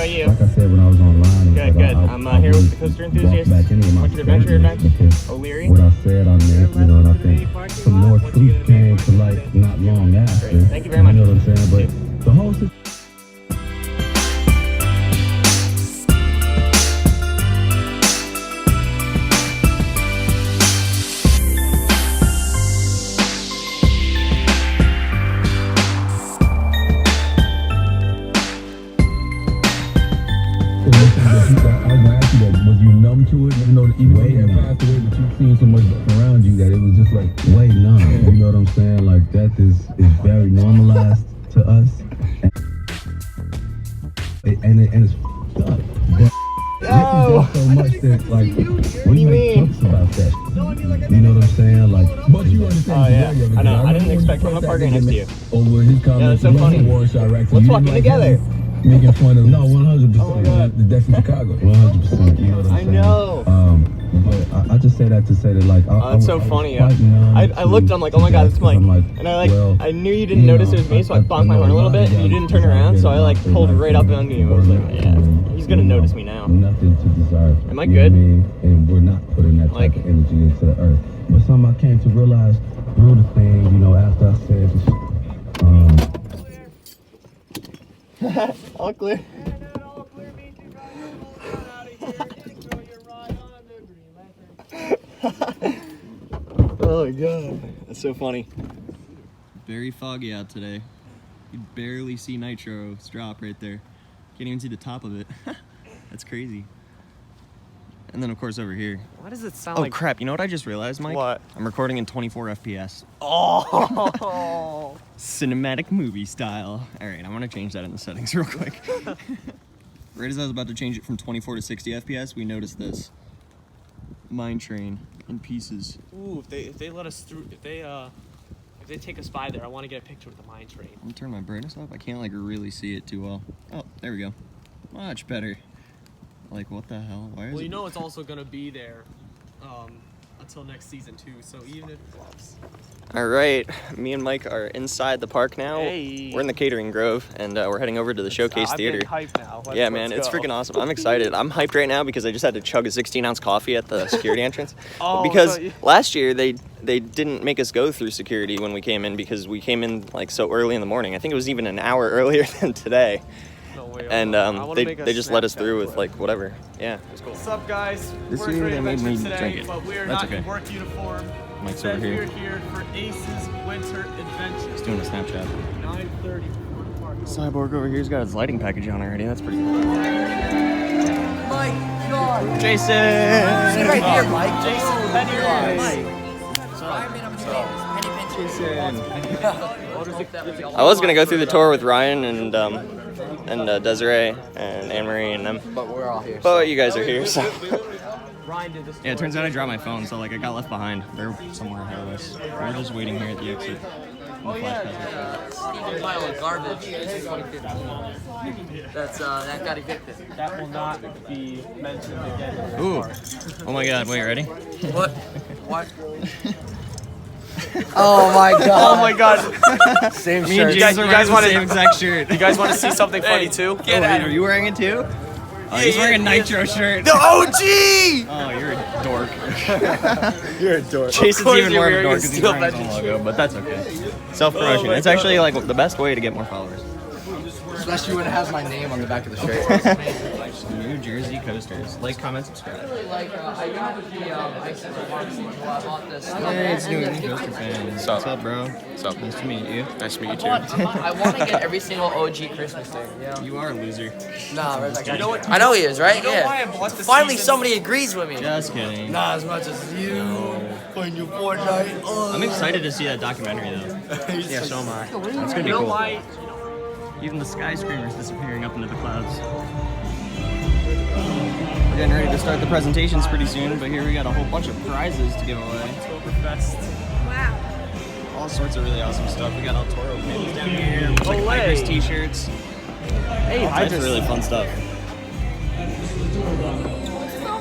about you? Like I said when I was online. Good, good. I'm here with the coaster enthusiast. What's your adventure event? O'Leary? What I said I meant, you know, and I think some more truth came to light not long after. Great. Thank you very much. You know what I'm saying? But the whole situation. Was you numb to it? Even though even though you had passed away, but you've seen so much around you that it was just like way numb. You know what I'm saying? Like death is very normalized to us, and it's fucked up. But death so much that like we make jokes about that. You know what I'm saying? Like, but you understand? Oh yeah, I know. I didn't expect. I'm a park right next to you. Over his comments, yeah, that's so funny. Let's walk in together. Making fun of 100%. The death in Chicago, 100%. You know what I'm saying? I know. But I just say that to say that like. That's so funny. I looked. I'm like, oh my god, it's Mike. And I knew you didn't notice it was me, so I bonked my horn a little bit, and you didn't turn around, so I like pulled right up on you. I was like, yeah, he's gonna notice me now. Nothing to desire. Am I good? And we're not putting that type of energy into the earth. But something I came to realize through the thing, you know, after I said. All clear. Oh my god, that's so funny. Very foggy out today. You can barely see Nitro's drop right there. Can't even see the top of it. That's crazy. And then of course over here. Why does it sound like... Oh crap, you know what I just realized, Mike? What? I'm recording in 24 FPS. Oh! Cinematic movie style. Alright, I want to change that in the settings real quick. Right as I was about to change it from 24 to 60 FPS, we noticed this. Mine train in pieces. Ooh, if they let us through, if they take us by there, I want to get a picture of the mine train. Let me turn my brightness up. I can't like really see it too well. Oh, there we go. Much better. Like, what the hell? Why is Well, it? you know it's also gonna be there until next season too. So even if All right, me and Mike are inside the park now. Hey. We're in the catering grove, and we're heading over to the Showcase Theater. I'm getting hyped now. Yeah, man, it's freaking awesome. I'm excited. I'm hyped right now because I just had to chug a 16-ounce coffee at the security entrance. Because last year they didn't make us go through security when we came in because we came in like so early in the morning. I think it was even an hour earlier than today. No way. And they just let us through with like whatever. Yeah, it was cool. What's up, guys? This we're year they made me today, drink it. But we're That's not okay. in work uniform. Mike's Instead, over here. We're here for Ace's Winter Adventure. He's doing a Snapchat. 9:30. Cyborg over here's got his lighting package on already. That's pretty cool. Mike, God. Jason! Sit right here, Mike. Jason, I was gonna go through the tour with Ryan and Desiree and Anne-Marie and them. But we're all here. But you guys are here, so. Ryan did this. Yeah, it turns out I dropped my phone, so like I got left behind. They're somewhere ahead of us. We're just waiting here at the exit. Steaming pile of garbage. This is 2015. That's that got evicted. That will not be mentioned again. Ooh. Oh my god, wait, ready? What? What? Oh my god. Oh my god. Same Me shirt. and James are wearing the wanna- same exact shirt. You guys want to see something funny too? Get out. Are you wearing it too? Oh, he's wearing a Nitro shirt. The OG! Oh, you're a dork. You're a dork. Jason's even more of a wearing dork a because he's Steel wearing his own logo, but that's okay. Self-promotion. my It's actually like the best way to get more followers. Especially when it has my name on the back of the shirt. New Jersey coasters. Like, comment, subscribe. I got the ISIS pharmacy. I bought this. Hey, it's New England Coaster fans. What's up, bro? What's up? Nice to meet you. Nice to meet you too. I want to get every single OG Christmas thing. Yeah. You are a loser. Nah, right back. You know what? I know he is, right? You know Yeah. why I bought the Finally, season? somebody agrees with me. Just kidding. Not as much as you playing your Fortnite. I'm excited to see that documentary though. Yeah, so am I. It's gonna be You know cool. why? Even the skyscrapers disappearing up into the clouds. We're getting ready to start the presentations pretty soon, but here we got a whole bunch of prizes to give away. Oktoberfest. Wow. All sorts of really awesome stuff. We got El Toro pins down here, a bunch of Piper's t-shirts. Hey, All types of really fun stuff.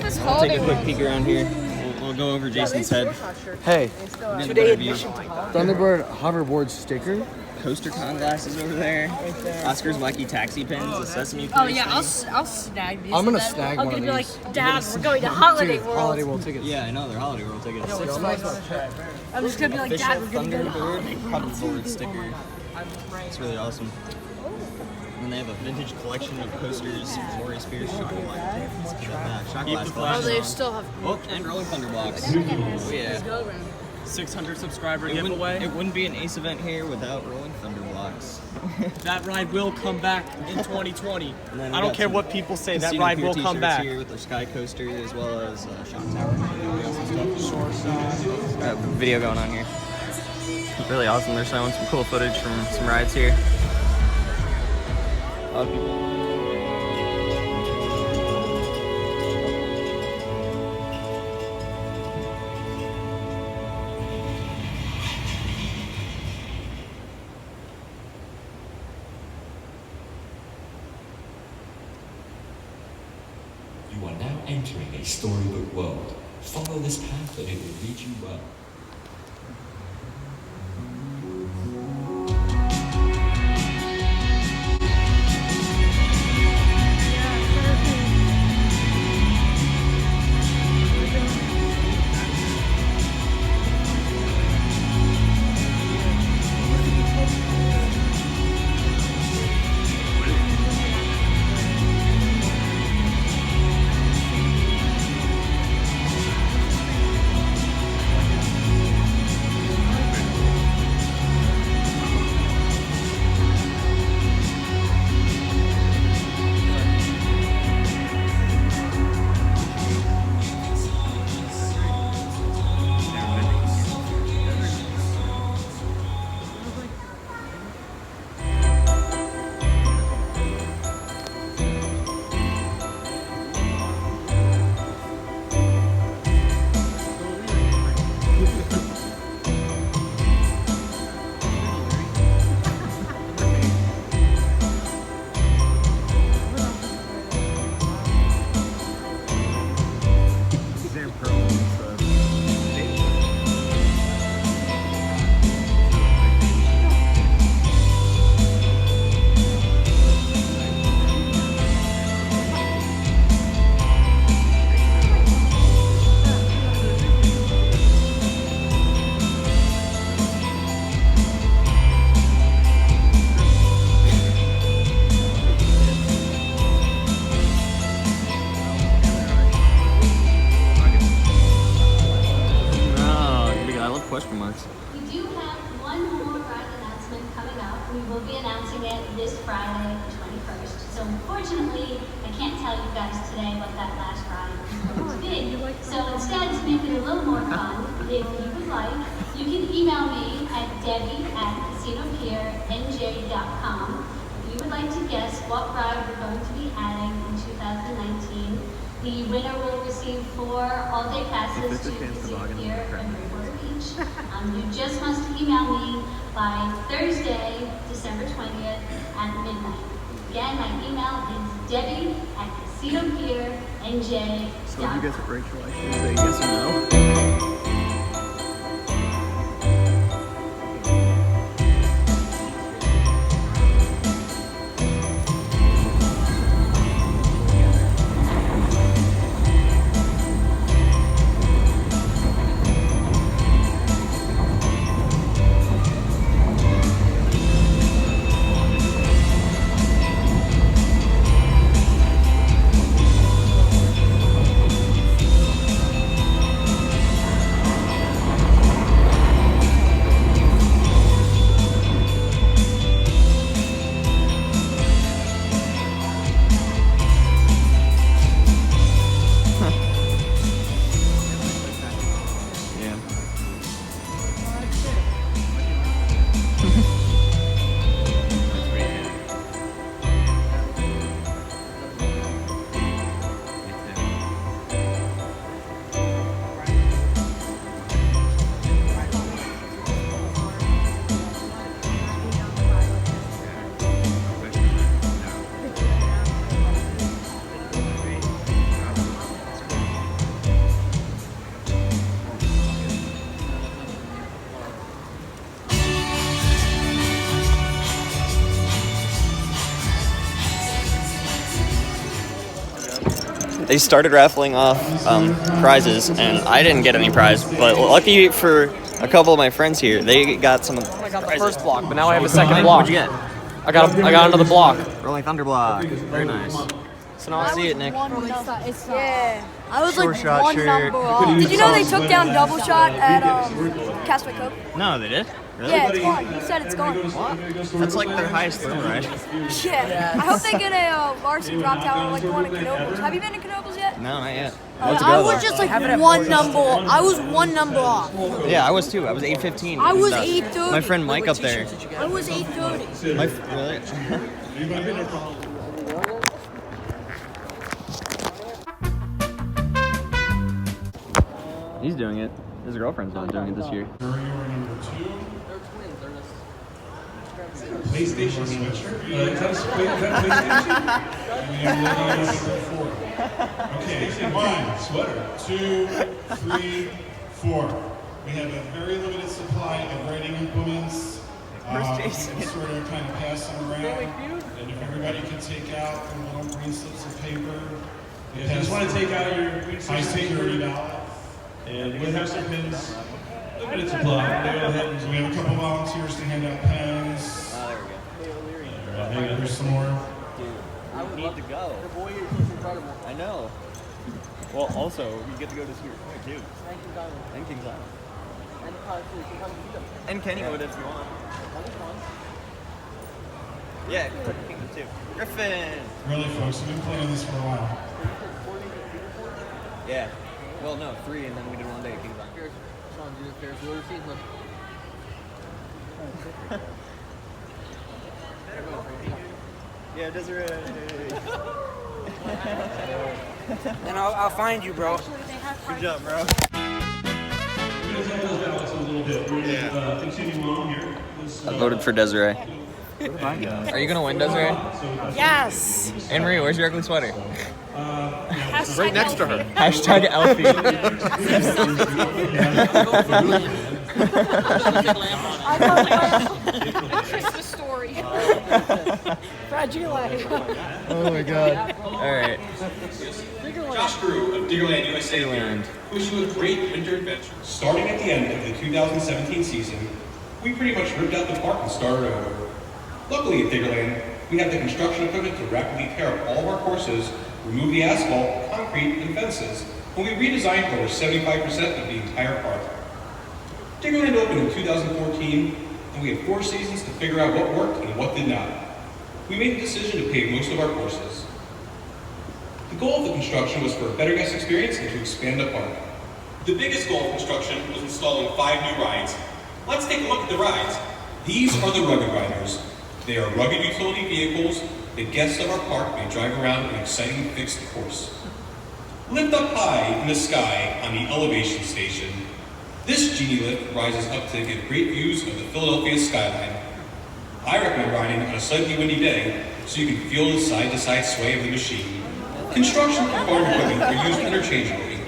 This I'll take a quick peek around here. We'll go over Jason's head. Hey, Get a better view. Thunderbird hoverboard sticker. Coaster Con glasses over there. Oscar's wacky taxi pins, the Sesame Place. Oh yeah, thing. I'll snag these. I'm gonna and then snag I'm one gonna of be these. like, Dad, we're going to Holiday World. Holiday World tickets. Yeah, I know, they're Holiday World tickets. I'm just gonna be like, Dad, we're gonna go to Thunderbird Holiday World. cardboard sticker. It's really awesome. And they have a vintage collection of coasters, Morey Piers chocolate shot glass Oh, collection. they still have. Oh, and Rolling Thunder blocks. Oh yeah. 600 subscriber It giveaway. wouldn't be an Ace event here without Rolling Thunder blocks. That ride will come back in 2020. And then we I don't got care some what people say. That Casino ride Pier will come t-shirts back. here with the Sky Coaster as well as Shock Tower. Got a video going on here. Really awesome. They're showing some cool footage from some rides here. A lot of people. You are now entering a storybook world. Follow this path and it will lead you well. Question marks. We do have one more ride announcement coming up. We will be announcing it this Friday, the 21st. So unfortunately, I can't tell you guys today what that last ride is going to be. So instead, to make it a little more fun, if you would like, you can email me at debbie@casinopierNJ.com. If you would like to guess what ride we're going to be adding in 2019, the winner will receive 4 all-day passes to Casino Pier and River Beach. You just must email me by Thursday, December 20th at midnight. Again, my email is debbie@casinopierNJ.com. So if you guess it, Rachel, I should say yes or no. they started raffling off prizes, and I didn't get any prize. But lucky for a couple of my friends here, they got some. I got the first block, but now I have a second block. What'd you get? I got another block. Rolling Thunder block. Very nice. So now I see it, Nick. Yeah. I was Short like shot one shirt. number off. Did you know they took down double shot at Castaway Cove? No, they did? Really? Yeah, it's gone. He said it's gone. What? That's like their highest thrill, right? Yeah. I hope they get a varsity drop tower like the one in Canobles. Have you been to Canobles yet? No, not yet. I was just like one number. I was one number off. Yeah, I was too. I was 8:15. I was 8:30. My friend Mike up there. I was 8:30. Really? He's doing it. His girlfriend's not doing it this year. PlayStation switcher? Is that PlayStation? Okay, 1, sweater, 2, 3, 4. We have a very limited supply of writing implements. Sort of kind of pass them around. And if everybody can take out the little green slips of paper. If you just want to take out your high security ballot. And we have some pins. Limited supply. So we have a couple volunteers to hand out pens. There's some more. Dude, I would need to go. The boy is incredible. I know. Well, also, you get to go to see your boy, too. And King's Island. And Kennywood if you want. Yeah, Kingdom too. Griffin! Really, folks, we've been playing this for a while. Yeah. Well, no, 3, and then we did 1 day at King's Island. Piers, Sean, do the Piers. You ever seen look? Yeah, Desiree. And I'll find you, bro. Good job, bro. We're going to take those ballots a little bit. We're going to continue on here. I voted for Desiree. Are you going to win, Desiree? Yes. Anne Marie, where's your ugly sweater? Right next to her. Hashtag Elfie. Christmas story. Fragile. Oh my god. Alright. Josh Grew of Diggerland USA Diggerland. wish you a great winter adventure. Starting at the end of the 2017 season, we pretty much ripped out the park and started over. Luckily at Diggerland, we have the construction equipment to rapidly tear up all of our courses, remove the asphalt, concrete, and fences, and we redesigned over 75% of the entire park. Diggerland opened in 2014, and we had 4 seasons to figure out what worked and what did not. We made the decision to pave most of our courses. The goal of the construction was for a better guest experience and to expand the park. The biggest goal of construction was installing 5 new rides. Let's take a look at the rides. These are the Rugged Riders. They are rugged utility vehicles that guests of our park may drive around an exciting fixed course. Lift up high in the sky on the elevation station. This genie lift rises up to get great views of the Philadelphia skyline. I recommend riding on a slightly windy day so you can feel the side-to-side sway of the machine. Construction and farm equipment are used interchangeably.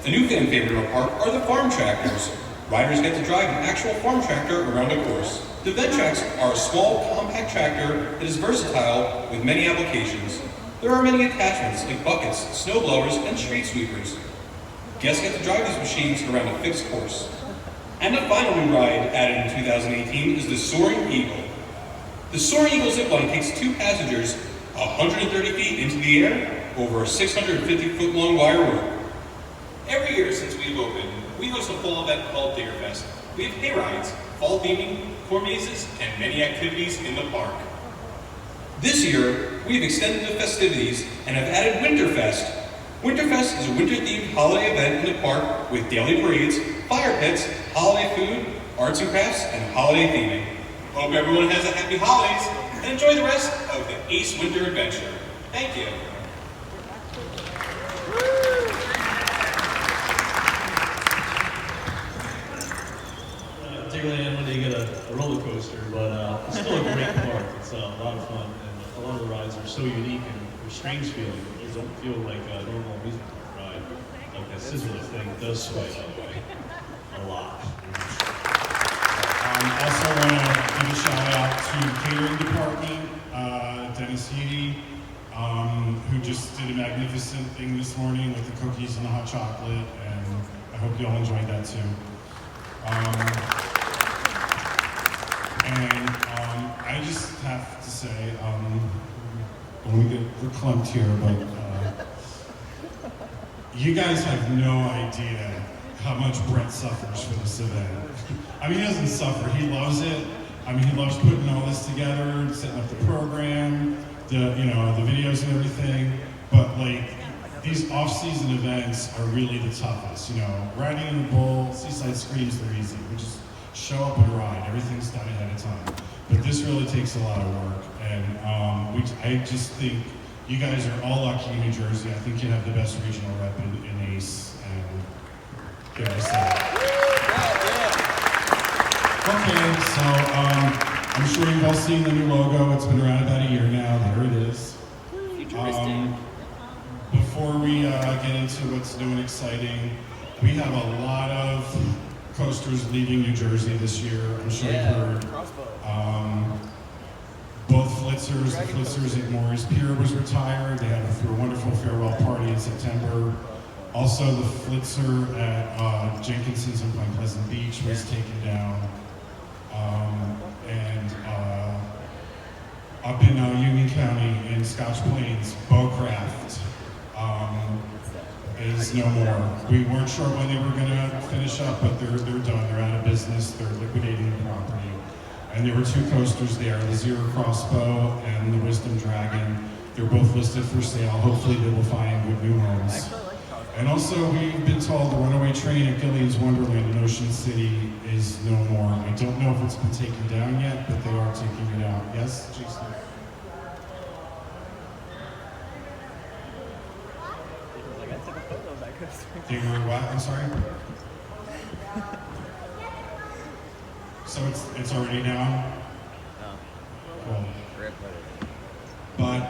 A new fan favorite of our park are the farm tractors. Riders get to drive an actual farm tractor around a course. The Ventrax are a small, compact tractor that is versatile with many applications. There are many attachments like buckets, snow blowers, and street sweepers. Guests get to drive these machines around a fixed course. And the final new ride added in 2018 is the Soaring Eagle. The Soaring Eagle zipline takes 2 passengers 130 feet into the air over a 650-foot long wire rope. Every year since we've opened, we host a fall event called Diggerfest. We have hay rides, fall theming, corn mazes, and many activities in the park. This year, we have extended the festivities and have added Winterfest. Winterfest is a winter-themed holiday event in the park with daily parades, fire pits, holiday food, arts and crafts, and holiday theming. Hope everyone has a happy holidays and enjoy the rest of the Ace Winter Adventure. Thank you. Diggerland, when they get a roller coaster, but it's still a great park. It's a lot of fun, and a lot of the rides are so unique and they're strange feeling. They don't feel like a normal amusement park ride. Like that scissor thing does sway, by the way, a lot. Also want to give a shout out to catering to parking, Dennis Heedy, who just did a magnificent thing this morning with the cookies and the hot chocolate, and I hope you all enjoyed that too. I just have to say, I want to get verklempt here, but you guys have no idea how much Brett suffers for this event. I mean, he doesn't suffer, he loves it. I mean, he loves putting all this together, setting up the program, the videos and everything. But like, these off-season events are really the toughest. Riding in the bull, Seaside Screams, they're easy. We just show up and ride. Everything's done ahead of time. But this really takes a lot of work, and I just think you guys are all lucky in New Jersey. I think you have the best regional rep in ACE, and there I say. Okay, so I'm sure you've all seen the new logo. It's been around about a year now. There it is. Before we get into what's new and exciting, we have a lot of coasters leaving New Jersey this year. I'm sure you've heard. Both Flitzers, the Flitzers at Morey's Pier was retired. They had a wonderful farewell party in September. Also, the Flitzer at Jenkinson's in Point Pleasant Beach was taken down. Up in Union County in Scotch Plains, Bowcraft is no more. We weren't sure when they were going to finish up, but they're done. They're out of business. They're liquidating the property. And there were two coasters there, the Zero Crossbow and the Wisdom Dragon. They're both listed for sale. Hopefully they will find good new homes. And also, we've been told the runaway train at Gillian's Wonderland in Ocean City is no more. I don't know if it's been taken down yet, but they are taking it out. Yes, Jason? They were what? I'm sorry? So it's already down? Cool. But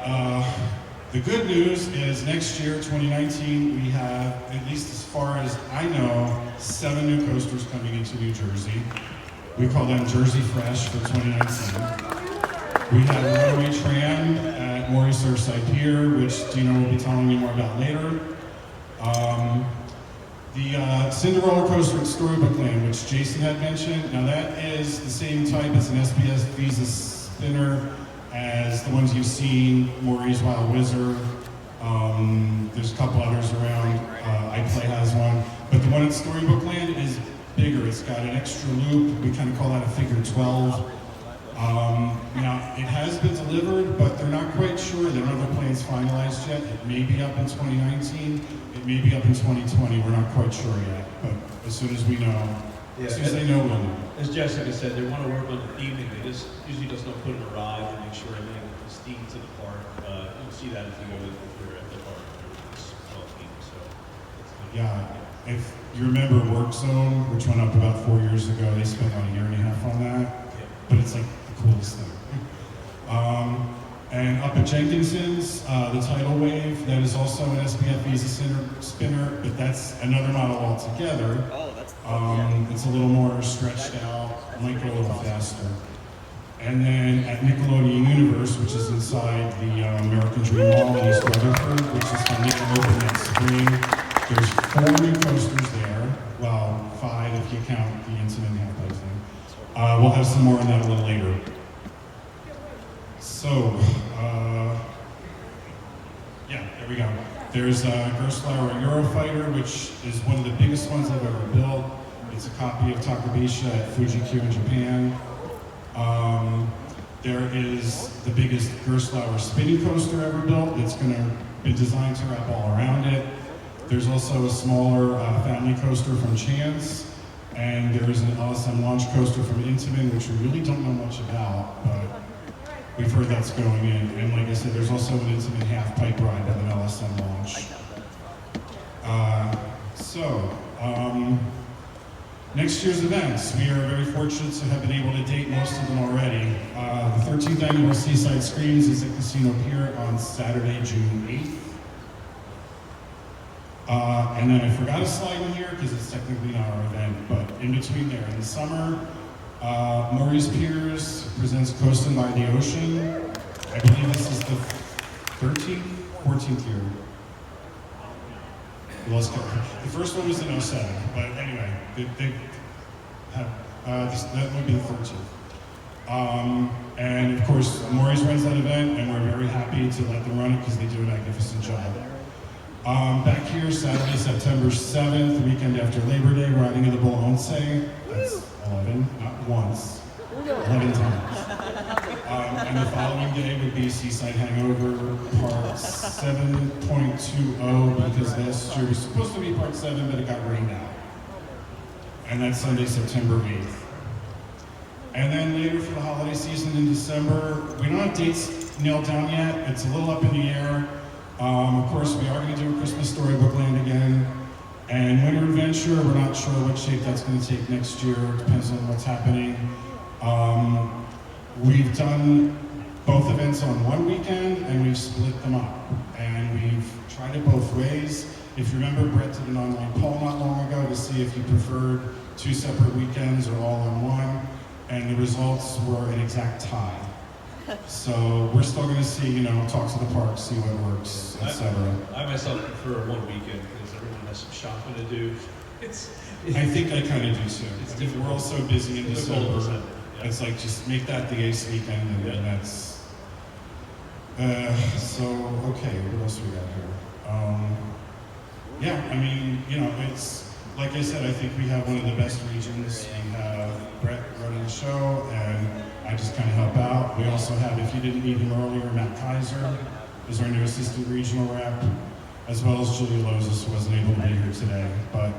the good news is next year, 2019, we have, at least as far as I know, 7 new coasters coming into New Jersey. We call them Jersey Fresh for 2019. We have a runaway tram at Morey Surfside Pier, which Dino will be telling you more about later. The Cinderella coaster at Storybook Land, which Jason had mentioned. Now that is the same type as an SBS Visa spinner as the ones you've seen, Morey's Wild Wizard. There's a couple others around. iPlay has one. But the one at Storybook Land is bigger. It's got an extra loop. We kind of call that a figure 12. Now, it has been delivered, but they're not quite sure. They don't have the plans finalized yet. It may be up in 2019. It may be up in 2020. We're not quite sure yet. But as soon as we know, as soon as they know, we'll know. As Jessica said, they want to work on the theming. They just usually just don't put an arrive and make sure everything is themed to the park. You'll see that if you go if you're at the park. It's all themed, so it's kind of yeah. If you remember Work Zone, which went up about 4 years ago, they spent about a year and a half on that. Yeah. But it's like the coolest thing. And up at Jenkinson's, the Tidal Wave, that is also an SPF Visa spinner, but that's another model altogether. Oh, that's It's a little more stretched out, might go a little faster. And then at Nickelodeon Universe, which is inside the American Dream Mall in East Rutherford, which is going to open next spring, there's 4 new coasters there. Well, 5 if you count the incident half thing. We'll have some more on that a little later. So, yeah, there we go. There's Gerstlauer Eurofighter, which is one of the biggest ones I've ever built. It's a copy of Takabisha at Fuji-Q in Japan. There is the biggest Gerstlauer spinning coaster ever built. It's going to be designed to wrap all around it. There's also a smaller family coaster from Chance. And there is an LSM launch coaster from Intamin, which we really don't know much about, but we've heard that's going in. And like I said, there's also an Intamin half pipe ride with an LSM launch. Next year's events, we are very fortunate to have been able to date most of them already. The 13th annual Seaside Screams is at Casino Pier on Saturday, June 8th. And then I forgot a slide in here because it's technically not our event, but in between there, in the summer, Morey's Piers presents Coastin' by the Ocean. I believe this is the 13th, 14th year. Let's go. The first one was in 07, but anyway, they have, that would be the 13th. And of course, Morey's runs that event, and we're very happy to let them run it because they do a magnificent job. Back here, Saturday, September 7th, the weekend after Labor Day, riding in the Bull Once. That's 11, not once, 11 times. And the following day would be Seaside Hangover, part 7.20, because last year was supposed to be part 7, but it got rained out. And that's Sunday, September 8th. And then later for the holiday season in December, we don't have dates nailed down yet. It's a little up in the air. Of course, we are going to do a Christmas Storybook Land again. And Winter Adventure, we're not sure what shape that's going to take next year. It depends on what's happening. We've done both events on one weekend, and we've split them up. And we've tried it both ways. If you remember, Brett did an online poll not long ago to see if you preferred 2 separate weekends or all in one. And the results were an exact tie. So we're still going to see, talk to the park, see what works, etc. I myself prefer one weekend because everyone has some shopping to do. I think I kind of do too. We're all so busy in December. Yeah. It's like just make that the ace weekend, and then that's. So okay, what else we got here? Yeah, I mean, it's. Like I said, I think we have one of the best regions. We have Brett running the show, and I just kind of help out. We also have, if you didn't meet him earlier, Matt Kaiser is our new assistant regional rep, as well as Julia Lozes, who wasn't able to be here today. But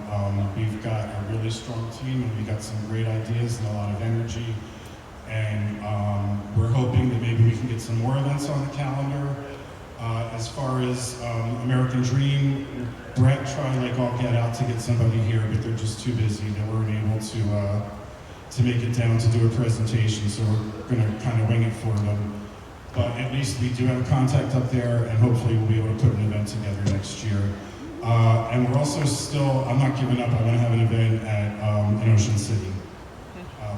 we've got a really strong team, and we've got some great ideas and a lot of energy. And we're hoping that maybe we can get some more events on the calendar. As far as American Dream, Brett tried like all get out to get somebody here, but they're just too busy. They weren't able to make it down to do a presentation, so we're going to kind of wing it for them. But at least we do have a contact up there, and hopefully we'll be able to put an event together next year. And we're also still, I'm not giving up, I want to have an event in Ocean City.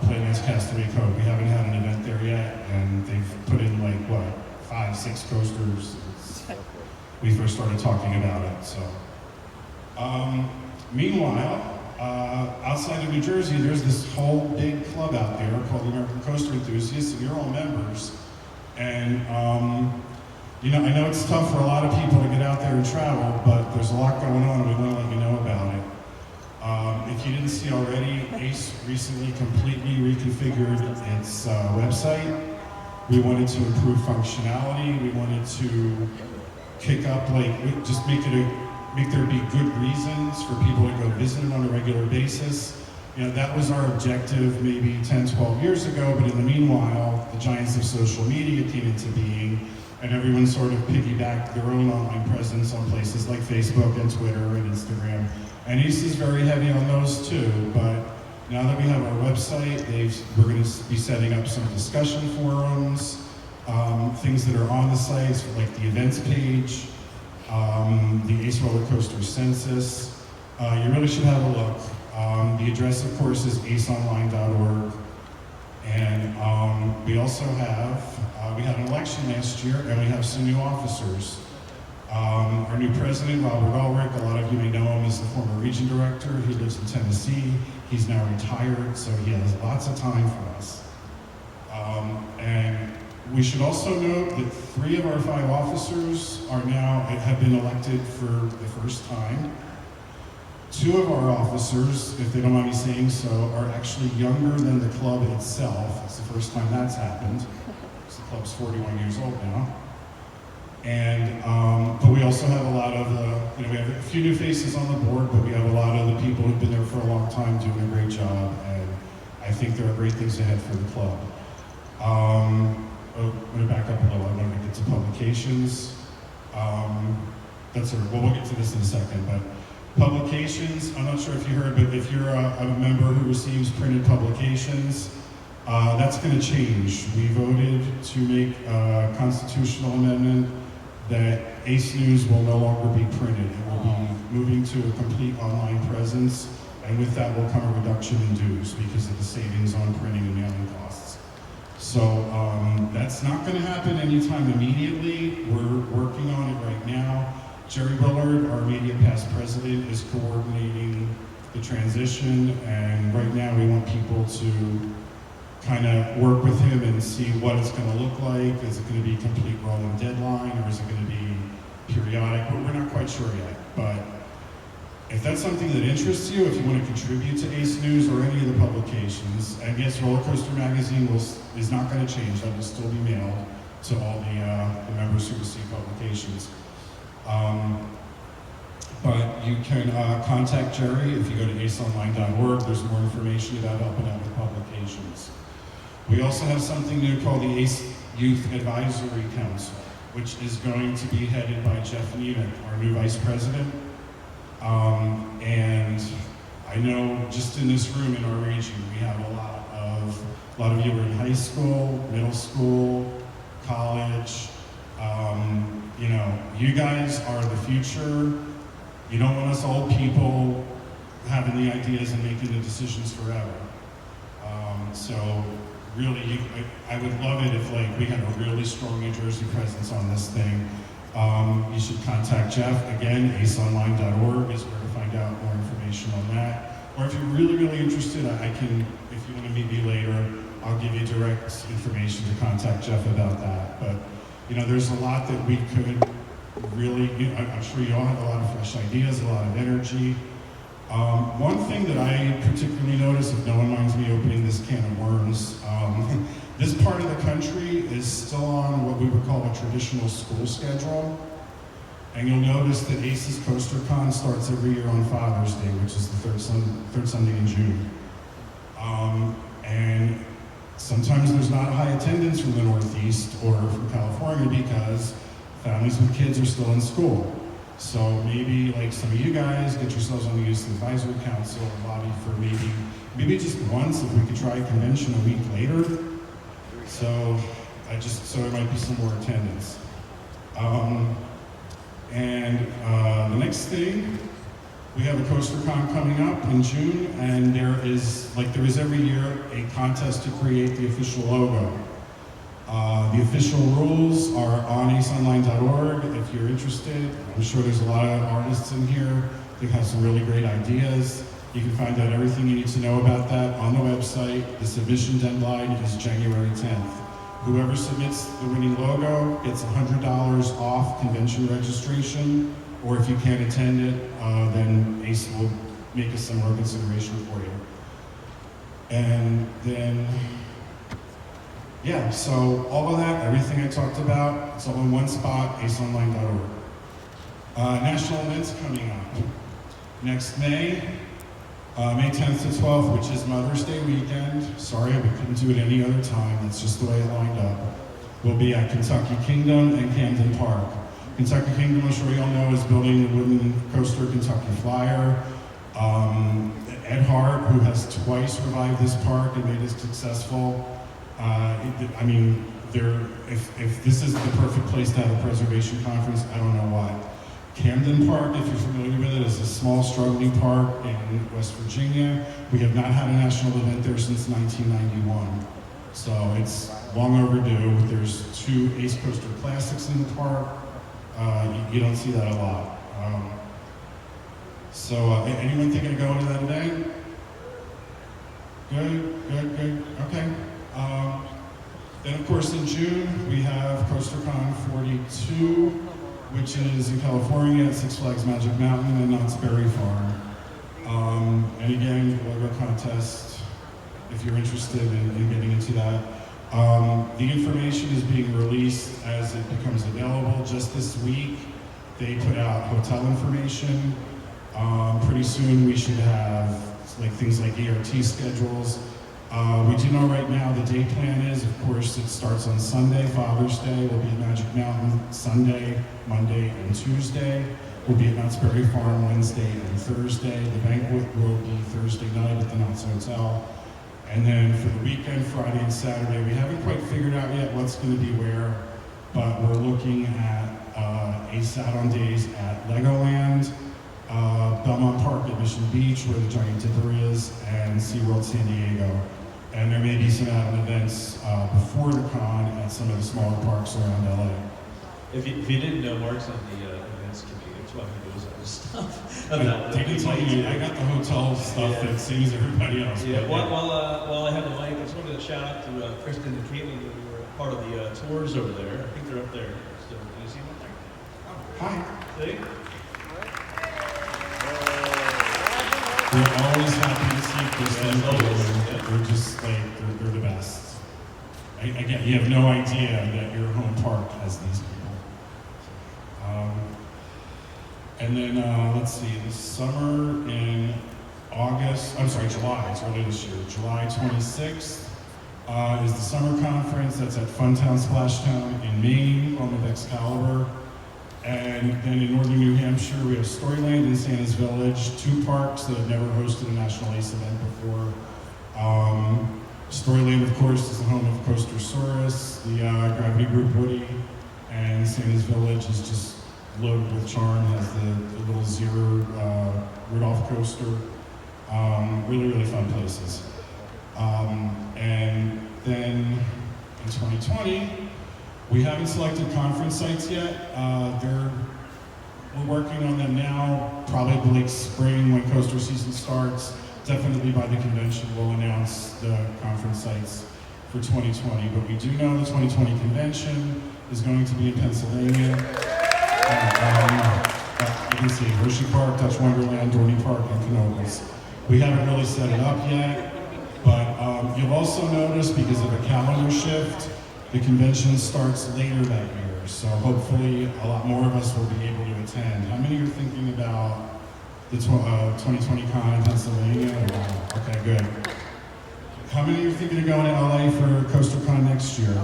Playland's Castaway Cove. We haven't had an event there yet, and they've put in like, what, 5, 6 coasters. We first started talking about it, so. Meanwhile, outside of New Jersey, there's this whole big club out there called the American Coaster Enthusiasts, and you're all members. And, I know it's tough for a lot of people to get out there and travel, but there's a lot going on, and we want to let you know about it. If you didn't see already, ACE recently completely reconfigured its website. We wanted to improve functionality. We wanted to kick up, just make there be good reasons for people to go visit it on a regular basis. That was our objective maybe 10, 12 years ago, but in the meanwhile, the giants of social media came into being, and everyone sort of piggybacked their own online presence on places like Facebook and Twitter and Instagram. And ACE is very heavy on those too, but now that we have our website, we're going to be setting up some discussion forums, things that are on the sites, like the events page, the ACE Roller Coaster Census. You really should have a look. The address, of course, is aceonline.org. And we also we had an election last year, and we have some new officers. Our new president, Robert Ulrich, a lot of you may know him as the former region director. He lives in Tennessee. He's now retired, so he has lots of time for us. And we should also note that 3 of our 5 officers have been elected for the first time. 2 of our officers, if they don't mind me saying so, are actually younger than the club itself. It's the first time that's happened. The club's 41 years old now. And, but we also have a lot of we have a few new faces on the board, but we have a lot of the people who've been there for a long time doing a great job, and I think there are great things ahead for the club. I'm going to back up a little. I want to get to publications. We'll get to this in a second, but publications, I'm not sure if you heard, but if you're a member who receives printed publications, that's going to change. We voted to make a constitutional amendment that ACE News will no longer be printed. It will be moving to a complete online presence, and with that will come a reduction in dues because of the savings on printing and mailing costs. So that's not going to happen anytime immediately. We're working on it right now. Jerry Willard, our Media Pass president, is coordinating the transition, and right now we want people to kind of work with him and see what it's going to look like. Is it going to be a complete rolling deadline, or is it going to be periodic? But we're not quite sure yet. But if that's something that interests you, if you want to contribute to Ace News or any of the publications, and yes, Roller Coaster Magazine is not going to change. That will still be mailed to all the members who receive publications. But you can contact Jerry if you go to aceonline.org. There's more information about helping out with publications. We also have something new called the Ace Youth Advisory Council, which is going to be headed by Jeff Neven, our new vice president. And I know just in this room in our region, we have a lot of you are in high school, middle school, college. You know, you guys are the future. You don't want us old people having the ideas and making the decisions forever. So really, I would love it if like we had a really strong New Jersey presence on this thing. You should contact Jeff. Again, aceonline.org is where to find out more information on that. Or if you're really, really interested, I can, if you want to meet me later, I'll give you direct information to contact Jeff about that. But, you know, there's a lot that we could really, I'm sure you all have a lot of fresh ideas, a lot of energy. One thing that I particularly notice, if no one minds me opening this can of worms, this part of the country is still on what we would call a traditional school schedule. And you'll notice that ACE's Coaster Con starts every year on Father's Day, which is the third Sunday in June. And sometimes there's not a high attendance from the Northeast or from California because families with kids are still in school. So maybe like some of you guys get yourselves on the Youth Advisory Council and lobby for maybe just once if we could try a convention a week later. So there might be some more attendance. The next thing, we have a CoasterCon coming up in June, and there is every year, a contest to create the official logo. The official rules are on aceonline.org if you're interested. I'm sure there's a lot of artists in here that have some really great ideas. You can find out everything you need to know about that on the website. The submission deadline is January 10th. Whoever submits the winning logo gets $100 off convention registration, or if you can't attend it, then ACE will make a similar consideration for you. And then, yeah, so all of that, everything I talked about, it's all in one spot, aceonline.org. National events coming up. Next May 10th to 12th, which is Mother's Day weekend. Sorry, we couldn't do it any other time. That's just the way it lined up. We'll be at Kentucky Kingdom and Camden Park. Kentucky Kingdom, I'm sure you all know, is building the wooden coaster Kentucky Flyer. Ed Hart, who has twice revived this park and made it successful. If this is the perfect place to have a preservation conference, I don't know why. Camden Park, if you're familiar with it, is a small, struggling park in West Virginia. We have not had a national event there since 1991. So it's long overdue. There's 2 Ace Coaster Classics in the park. You don't see that a lot. Anyone thinking of going to that event? Good. Okay. Then, of course, in June, we have CoasterCon 42, which is in California at Six Flags Magic Mountain and Knott's Berry Farm. And again, logo contest, if you're interested in getting into that. The information is being released as it becomes available. Just this week, they put out hotel information. Pretty soon we should have things like ERT schedules. We do know right now the day plan is, of course, it starts on Sunday, Father's Day. We'll be at Magic Mountain Sunday, Monday, and Tuesday. We'll be at Knott's Berry Farm Wednesday and Thursday. The banquet will be Thursday night at the Knott's Hotel. And then for the weekend, Friday and Saturday, we haven't quite figured out yet what's going to be where, but we're looking at Ace Out-on Days at Legoland, Belmont Park at Mission Beach, where the Giant Dipper is, and SeaWorld San Diego. And there may be some added events before the con at some of the smaller parks around LA. If you didn't know, Mark's on the events committee. That's why he knows all this stuff. They can tell you, I got the hotel stuff that sees everybody else. Yeah, while I have the mic, I just wanted to shout out to Kristen and Caitlin, who were part of the tours over there. I think they're up there. So, can you see them up there? Hi. See? We're always happy to see Kristen. They're just like, they're the best. Again, you have no idea that your home park has these people. And then, let's see, this summer in July, it's early this year, July 26th is the summer conference. That's at Funtown Splashtown in Maine, home of Excalibur. And then in northern New Hampshire, we have Storyland in Santa's Village, 2 parks that have never hosted a National Ace event before. Storyland, of course, is the home of Coastersaurus, the Gravity Group Woody, and Santa's Village is just loaded with charm, has the little zero Rudolph coaster. Really, really fun places. And then in 2020, we haven't selected conference sites yet. We're working on them now, probably like spring when coaster season starts. Definitely by the convention, we'll announce the conference sites for 2020. But we do know the 2020 convention is going to be in Pennsylvania. You can see Hershey Park, Dutch Wonderland, Dorney Park, and Canobles. We haven't really set it up yet, but you'll also notice, because of a calendar shift, the convention starts later that year. So hopefully a lot more of us will be able to attend. How many are thinking about the 2020 con in Pennsylvania? Wow. Okay, good. How many are thinking of going to LA for CoasterCon next year?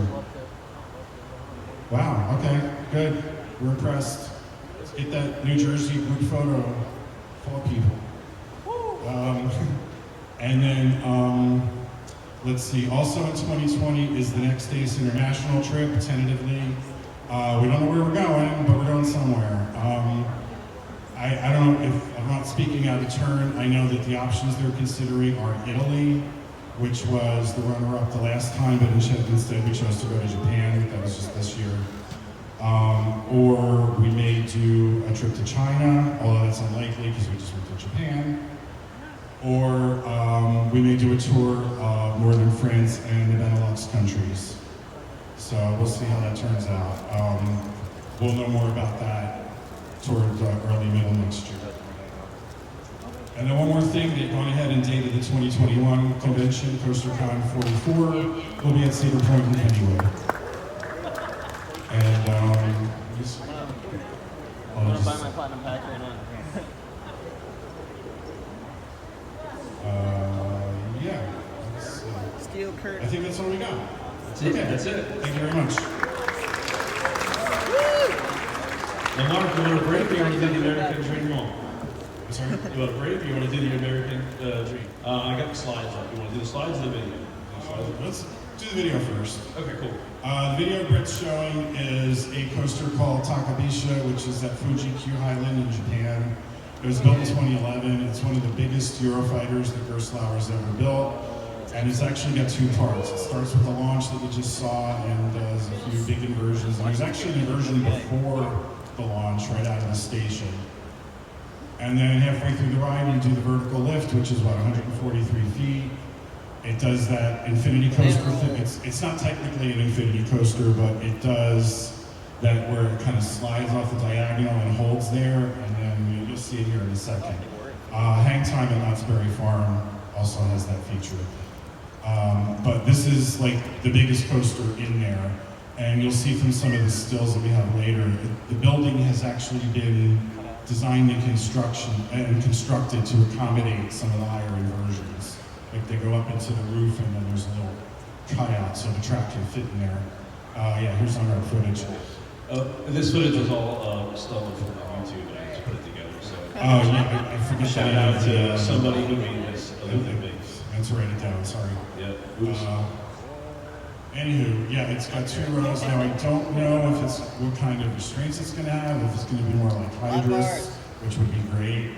Wow, okay, good. We're impressed. Let's get that New Jersey group photo full of people. And then, let's see, also in 2020 is the Next Days International trip, tentatively. We don't know where we're going, but we're going somewhere. I don't know if I'm not speaking out of turn. I know that the options they're considering are Italy, which was the runner-up the last time, but instead we chose to go to Japan. That was just this year. Or we may do a trip to China, although that's unlikely because we just went to Japan. Or we may do a tour of northern France and the Benelux countries. So we'll see how that turns out. We'll know more about that towards early middle next year. And then one more thing, they've gone ahead and dated the 2021 convention, CoasterCon 44, will be at Cedar Point in February. And I'll buy my platinum pack right now. Yeah. Steel curtain. I think that's all we got. That's it. Okay. That's it. Thank you very much. Now, Mark, you want a break or you want to do the American Dream Wall? Sorry? You want a break or you want to do the American Dream? I got the slides up. You want to do the slides or the video? Let's do the video first. Okay, cool. The video Brett's showing is a coaster called Takabisha, which is at Fuji Q Highland in Japan. It was built in 2011. It's one of the biggest Eurofighters that Gerstlauer's ever built. And it's actually got 2 parts. It starts with the launch that you just saw, and there's a few big inversions. And there's actually an inversion before the launch, right out of the station. And then halfway through the ride, you do the vertical lift, which is, 143 feet. It does that infinity coaster thing. It's not technically an infinity coaster, but it does that where it kind of slides off the diagonal and holds there, and then you'll see it here in a second. Hang Time at Knott's Berry Farm also has that feature. But this is like the biggest coaster in there, and you'll see from some of the stills that we have later, the building has actually been designed and constructed to accommodate some of the higher inversions. Like they go up into the roof, and then there's a little cutout so the track can fit in there. Yeah, here's some of our footage. This footage was all stolen from YouTube, and I just put it together. So. Oh yeah, I forget. Shout out to somebody who made this. Let's write it down. Sorry. Yeah. Oops. Anywho, yeah, it's got 2 rows now. I don't know if it's what kind of restraints it's going to have. If it's going to be more like Hydrus, which would be great.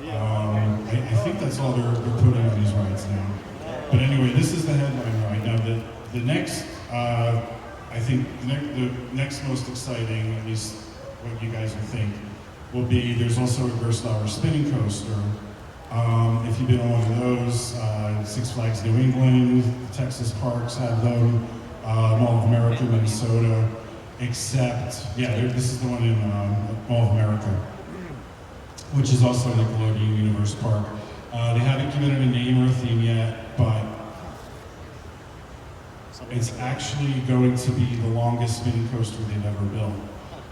I think that's all they're putting on these rides now. But anyway, this is the headline ride. Now the next, I think the next most exciting, at least what you guys would think, will be, there's also a Gerstlauer spinning coaster. If you've been on one of those, Six Flags New England, Texas parks have them, Mall of America, Minnesota, except, yeah, this is the one in Mall of America, which is also Nickelodeon Universe Park. They haven't given it a name or a theme yet, but it's actually going to be the longest spinning coaster they've ever built.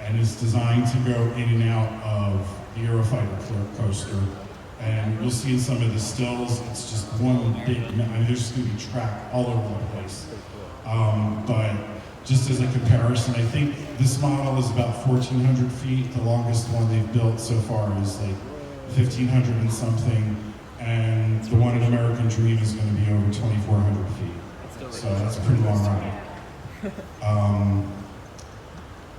And it's designed to go in and out of the Eurofighter coaster. And you'll see in some of the stills, it's just one big, I mean, there's just going to be track all over the place. But just as a comparison, I think this model is about 1,400 feet. The longest one they've built so far is like 1,500 and something. And the one at American Dream is going to be over 2,400 feet. So that's a pretty long ride.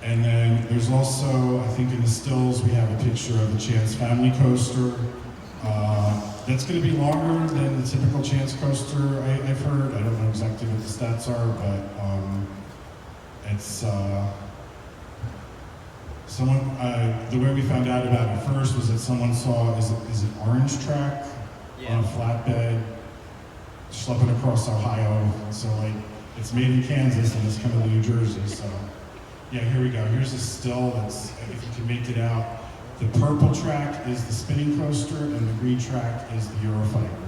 And then there's also, I think in the stills, we have a picture of the Chance Family Coaster. That's going to be longer than the typical Chance coaster, I've heard. I don't know exactly what the stats are, but it's someone. The way we found out about it first was that someone saw is it orange track on a flatbed schlepping across Ohio. So like it's made in Kansas and it's coming to New Jersey. So yeah, here we go. Here's a still that's, if you can make it out. The purple track is the spinning coaster, and the green track is the Eurofighter.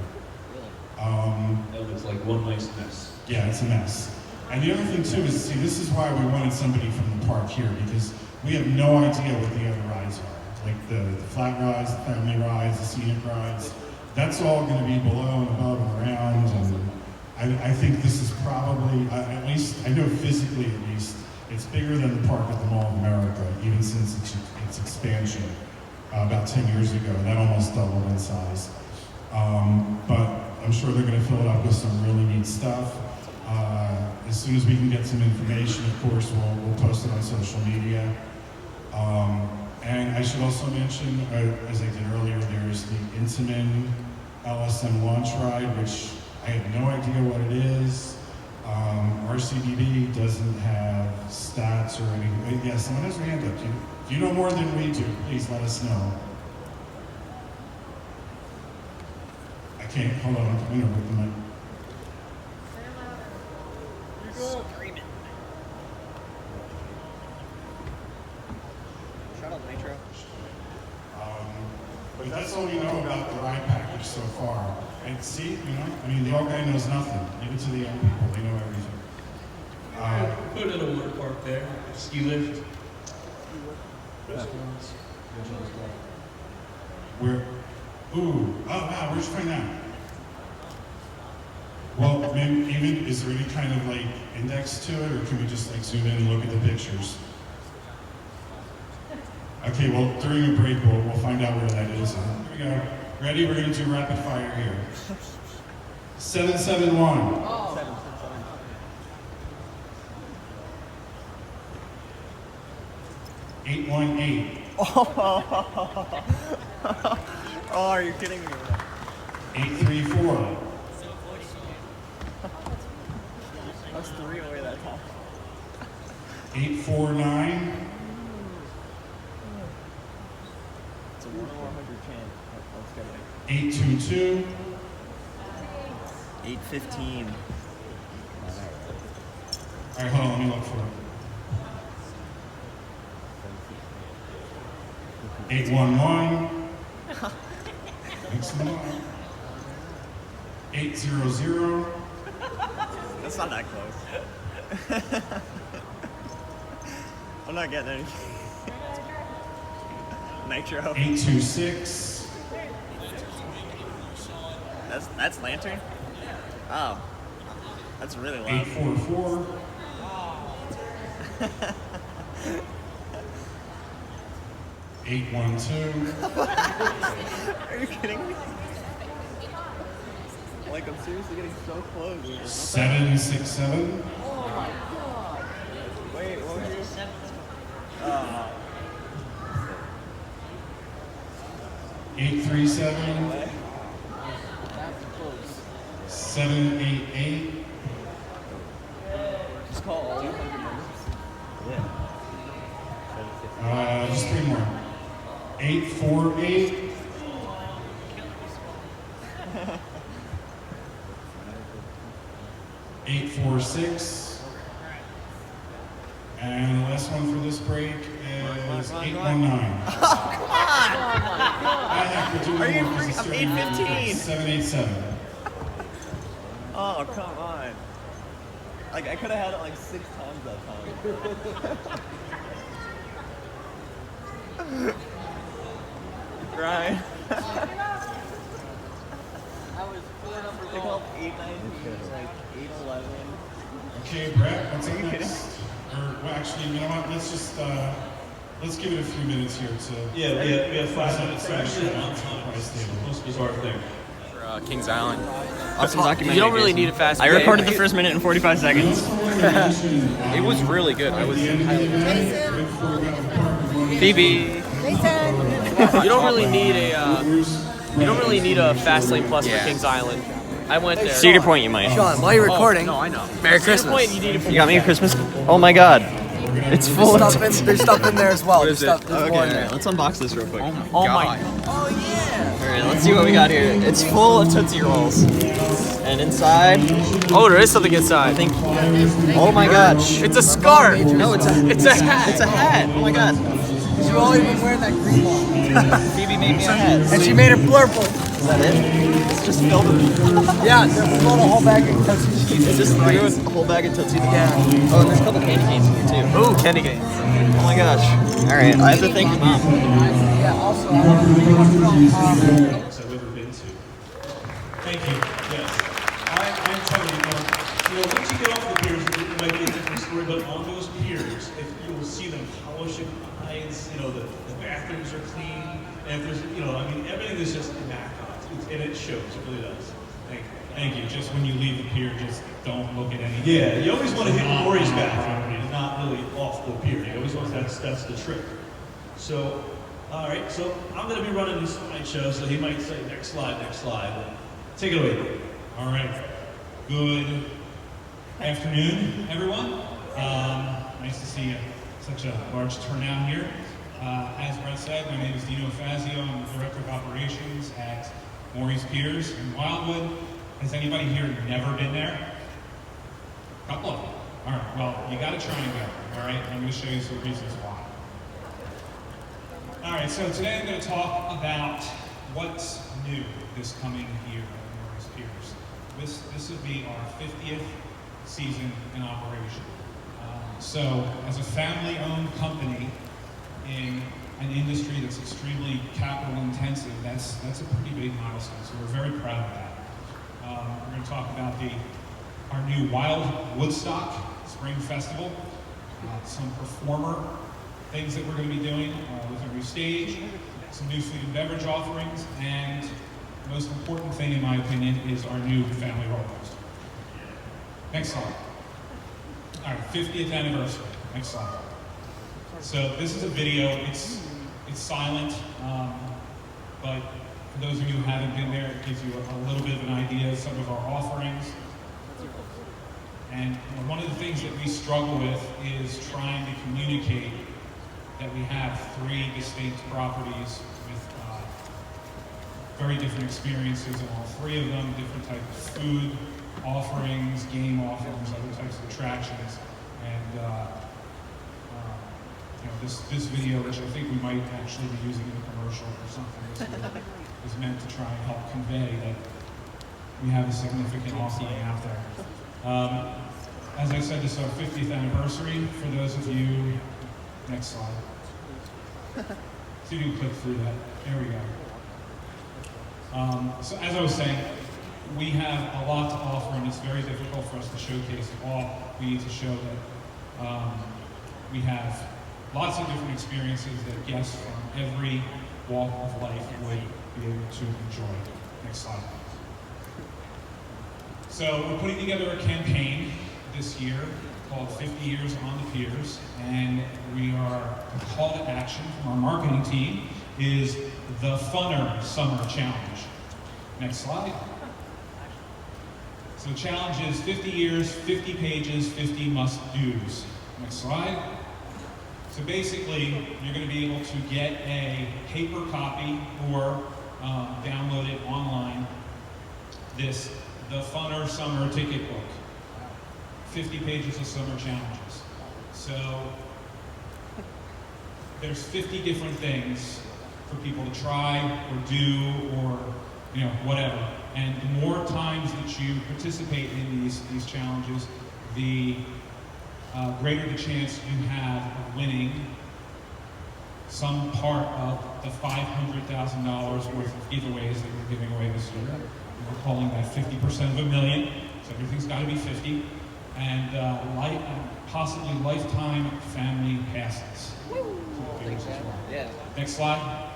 That looks like one nice mess. Yeah, it's a mess. And the other thing too is, see, this is why we wanted somebody from the park here, because we have no idea what the other rides are. Like the flat rides, the family rides, the scenic rides. That's all going to be below and above and around. And I think this is probably, at least, I know physically at least, it's bigger than the park at the Mall of America, even since its expansion about 10 years ago. That almost doubled in size. But I'm sure they're going to fill it up with some really neat stuff. As soon as we can get some information, of course, we'll post it on social media. And I should also mention, as I did earlier, there's the Intamin LSM launch ride, which I have no idea what it is. RCDB doesn't have stats or anything. Yeah, someone has their hand up. If you know more than we do, please let us know. I can't, hold on, I'm going to rip the mic. Screaming. Shut up, Nitro. But that's all we know about the ride package so far. And see, you know, I mean, the old guy knows nothing. Leave it to the young people, they know everything. Put in a water park there, ski lift. Where? Ooh, oh wow, where'd you find that? Well, maybe even, is there any kind of like index to it, or can we just like zoom in and look at the pictures? Okay, well, during a break, we'll find out where that is. Here we go. Ready? We're going to do rapid fire here. 771. 818. Oh, are you kidding me? 834. That's 3 away that time. 849. It's a 1 in 100 chance. Let's get it. 822. 815. All right, hold on, let me look for it. 811. Next one. 800. That's not that close. I'm not getting anything. Nitro. 826. That's Lantern? Oh. That's really loud. 844. 812. Are you kidding me? Like, I'm seriously getting so close. 767. Oh my god. Wait, what was your 7? 837. 788. Just call all 200 numbers. Yeah. Just 3 more. 848. 846. And the last one for this break is 819. I have to do Are you more free? because I'm it's starting at 8:15. 787. Oh, come on. Like, I could have had it like 6 times that time. Right. I was 4 numbers They off. called 819, like 811. Okay, Brett, what's up next? Or, well, actually, you know what? Let's just, let's give it a few minutes here to... Yeah, we have 5 minutes. We're actually on time. It's the most bizarre thing. For Kings Island. Awesome documentary. You don't really need a fast. I recorded the first minute in 45 seconds. It was really good. I was Phoebe. You don't really need a. You don't really need a fast lane plus for Kings Island. I went there. Cedar Point, you might. Sean, while you're recording, No, I know. Merry Cedar Christmas. Point, you need a. You got me a Christmas? Oh my god. It's full of... There's stuff in there as well. There's stuff. There's Okay, more in alright, there. let's unbox this real quick. Oh my. Oh yeah. Alright, let's see what we got here. It's full of Tootsie Rolls. And inside, Oh, there is something inside. I think... Oh my gosh. It's a scarf. No, it's a hat. It's a hat. Oh my god. You've always been wearing that green one. Phoebe made me a hat. And she made it blurple. Is that it? It's just filled with... Yeah, there's a whole bag of Tootsie. It's just threw a whole bag of Tootsie. Yeah. Oh, and there's a couple candy canes in here too. Ooh, candy canes. Oh my gosh. Alright, I have to thank your mom. Yeah, also, I've ever been to. Thank you. Yes. I'm telling you, once you get off the piers, it might be a different story, but on those piers, if you will see them polishing hides, the bathrooms are clean, and if there's, I mean, everything is just immaculate. And it shows, it really does. Thank you. Thank you. Just when you leave the pier, just don't look at anything. Yeah, you always want to hit Morey's bathroom, and not really off the pier. You always want that's the trick. So, all right, so I'm going to be running this slideshow, so he might say next slide, next slide. Take it away. All right. Good afternoon, everyone. Nice to see such a large turnout here. As Brett said, my name is Dino Fazio. I'm the Director of Operations at Morey's Piers in Wildwood. Has anybody here never been there? A couple of them. All right, well, you got to try and go. All right, I'm going to show you some reasons why. All right, so today I'm going to talk about what's new this coming year at Morey's Piers. This will be our 50th season in operation. So, as a family-owned company in an industry that's extremely capital intensive, that's a pretty big milestone. So we're very proud of that. We're going to talk about our new Wild Woodstock Spring Festival, some performer things that we're going to be doing with a new stage, some new food and beverage offerings, and the most important thing, in my opinion, is our new family roller coaster. Next slide. All right, 50th anniversary. Next slide. So this is a video. It's silent, but for those of you who haven't been there, it gives you a little bit of an idea of some of our offerings. And one of the things that we struggle with is trying to communicate that we have 3 distinct properties with very different experiences in all 3 of them, different types of food offerings, game offerings, other types of attractions. And this video, which I think we might actually be using in a commercial or something, is meant to try and help convey that we have a significant offering out there. As I said, this is our 50th anniversary. For those of you, next slide. See if you can click through that. There we go. So as I was saying, we have a lot to offer, and it's very difficult for us to showcase it all. We need to show that we have lots of different experiences that guests from every walk of life would be able to enjoy. Next slide. So we're putting together a campaign this year called 50 Years on the Piers, and the call to action from our marketing team is the Funner Summer Challenge. Next slide. So the challenge is 50 years, 50 pages, 50 must-dos. Next slide. So basically, you're going to be able to get a paper copy or download it online. The Funner Summer Ticket Book. 50 pages of summer challenges. So there's 50 different things for people to try or do or whatever. And the more times that you participate in these challenges, the greater the chance you have of winning some part of the $500,000 worth of giveaways that we're giving away this year. We're calling that 50% of $1 million, so everything's got to be 50. And possibly lifetime family passes. Yeah. Next slide.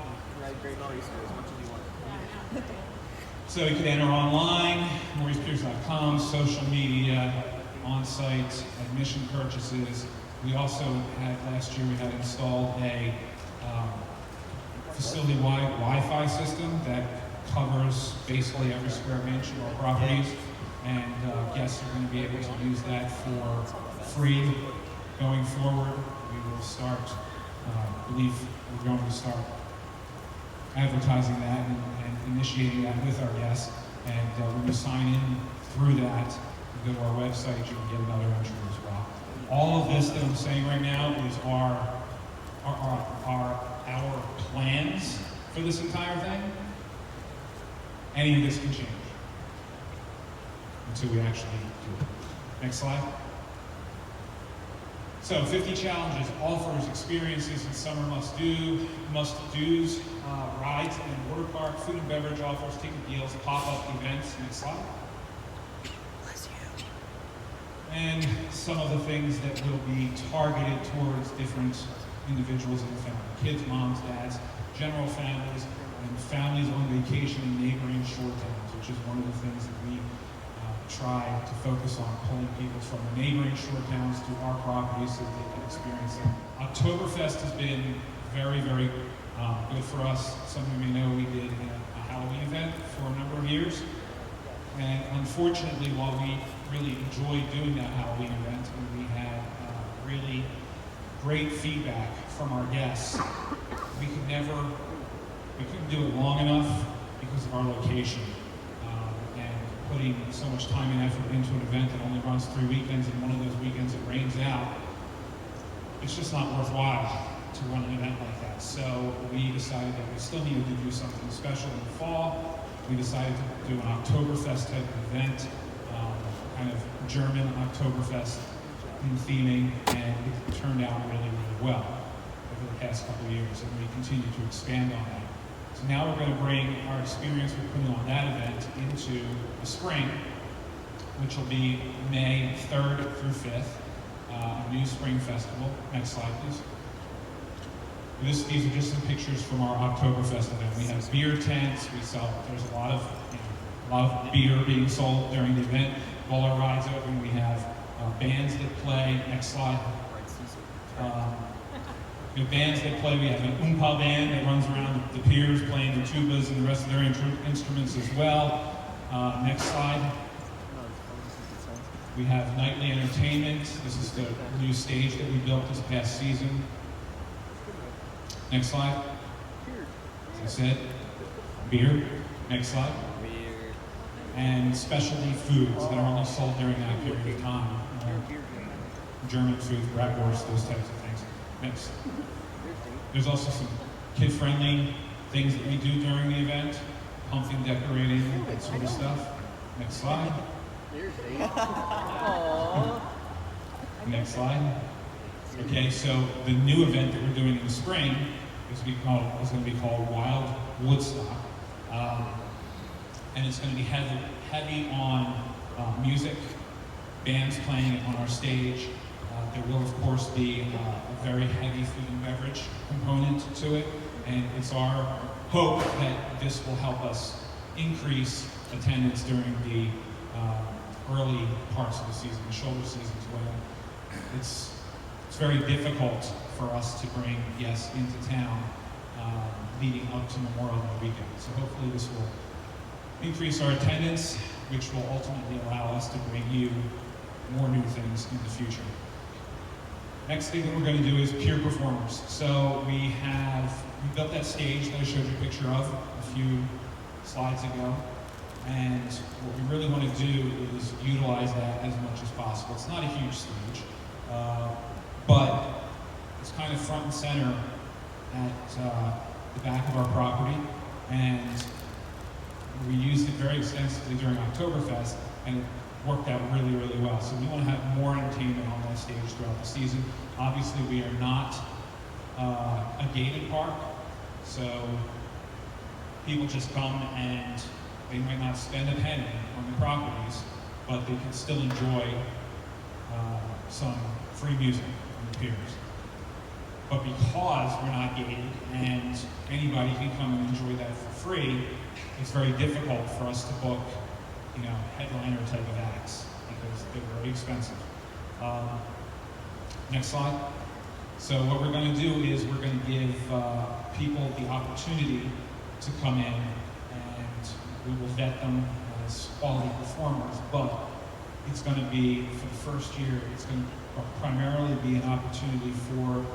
So you can enter online, MoreyPiers.com, social media, on-site admission purchases. We also had, last year we had installed a facility-wide Wi-Fi system that covers basically every square inch of our properties. And guests are going to be able to use that for free going forward. We will start, I believe we're going to start advertising that and initiating that with our guests. And when you sign in through that, you go to our website, you can get another entry as well. All of this that I'm saying right now is our plans for this entire thing. Any of this can change until we actually do it. Next slide. So 50 challenges, offers, experiences, and summer must-dos, rides and water park, food and beverage offers, ticket deals, pop-up events. Next slide. And some of the things that will be targeted towards different individuals in the family. Kids, moms, dads, general families, and families on vacation in neighboring shore towns, which is one of the things that we try to focus on, pulling people from the neighboring shore towns to our properties so that they can experience them. Oktoberfest has been very, very good for us. Some of you may know we did a Halloween event for a number of years. And unfortunately, while we really enjoyed doing that Halloween event and we had really great feedback from our guests, we couldn't do it long enough because of our location. Putting so much time and effort into an event that only runs 3 weekends, and one of those weekends it rains out, it's just not worthwhile to run an event like that. So we decided that we still needed to do something special in the fall. We decided to do an Oktoberfest type of event, kind of German Oktoberfest in theming, and it turned out really, really well over the past couple of years, and we continue to expand on that. So now we're going to bring our experience with putting on that event into the spring, which will be May 3rd through 5th, a new spring festival. Next slide, please. These are just some pictures from our Oktoberfest event. We have beer tents. There's a lot of beer being sold during the event. While our rides open, we have bands that play. Next slide. We have bands that play. We have an Oompa band that runs around the piers playing the tubas and the rest of their instruments as well. Next slide. We have nightly entertainment. This is the new stage that we built this past season. Next slide. As I said, beer. Next slide. And specialty foods that are only sold during that period of time. German food, bratwurst, those types of things. Next. There's also some kid-friendly things that we do during the event. Pumpkin decorating, that sort of stuff. Next slide. Next slide. Okay, so the new event that we're doing in the spring is going to be called Wild Woodstock. And it's going to be heavy on music, bands playing on our stage. There will, of course, be a very heavy food and beverage component to it, and it's our hope that this will help us increase attendance during the early parts of the season, the shoulder seasons, when it's very difficult for us to bring guests into town leading up to Memorial Day weekend. So hopefully this will increase our attendance which will ultimately allow us to bring you more new things in the future. Next thing that we're going to do is peer performers. So we built that stage that I showed you a picture of a few slides ago. And what we really want to do is utilize that as much as possible. It's not a huge stage, but it's kind of front and center at the back of our property. And we used it very extensively during Oktoberfest, and it worked out really, really well. So we want to have more entertainment on that stage throughout the season. Obviously, we are not a gated park, so people just come and they might not spend a penny on the properties, but they can still enjoy some free music on the piers. But because we're not gated and anybody can come and enjoy that for free, it's very difficult for us to book, headliner type of acts because they're very expensive. Next slide. So what we're going to do is we're going to give people the opportunity to come in, and we will vet them as quality performers, but it's going to be, for the first year, it's going to primarily be an opportunity for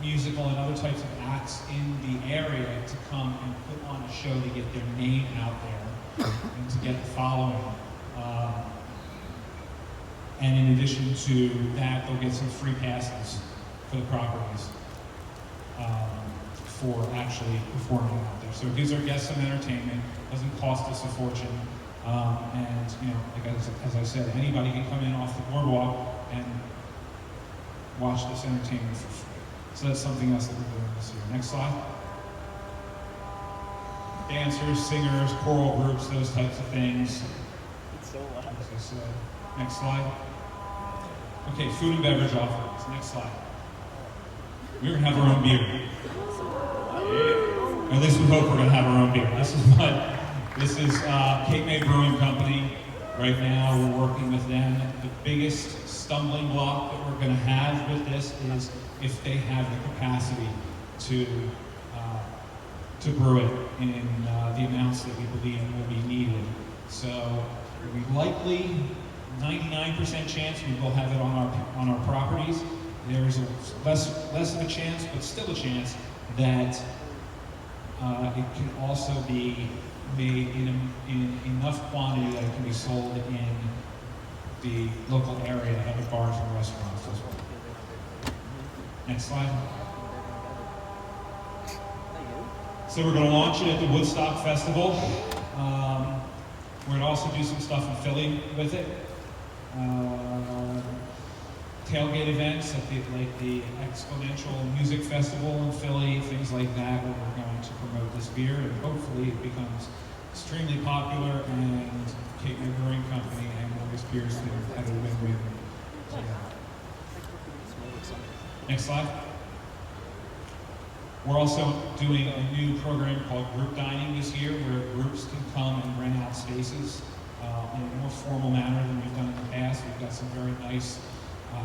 musical and other types of acts in the area to come and put on a show to get their name out there and to get the following. And in addition to that, they'll get some free passes for the properties for actually performing out there. So it gives our guests some entertainment, doesn't cost us a fortune, and like as I said, anybody can come in off the boardwalk and watch this entertainment for free. So that's something else that we're doing this year. Next slide. Dancers, singers, choral groups, those types of things. It's so loud. As I said. Next slide. Okay, food and beverage offerings. Next slide. We're going to have our own beer. At least we hope we're going to have our own beer. This is Cape May Brewing Company. Right now we're working with them. The biggest stumbling block that we're going to have with this is if they have the capacity to brew it in the amounts that we believe will be needed. So we likely 99% chance we will have it on our properties. There's a less of a chance, but still a chance that it can also be made in enough quantity that it can be sold in the local area at other bars and restaurants as well. Next slide. So we're going to launch it at the Woodstock Festival. We're going to also do some stuff in Philly with it. Tailgate events at the Exponential Music Festival in Philly, things like that, where we're going to promote this beer, and hopefully it becomes extremely popular, and Cape May Brewing Company and Morey Piers have a win-win together. Next slide. We're also doing a new program called Group Dining this year, where groups can come and rent out spaces in a more formal manner than we've done in the past. We've got some very nice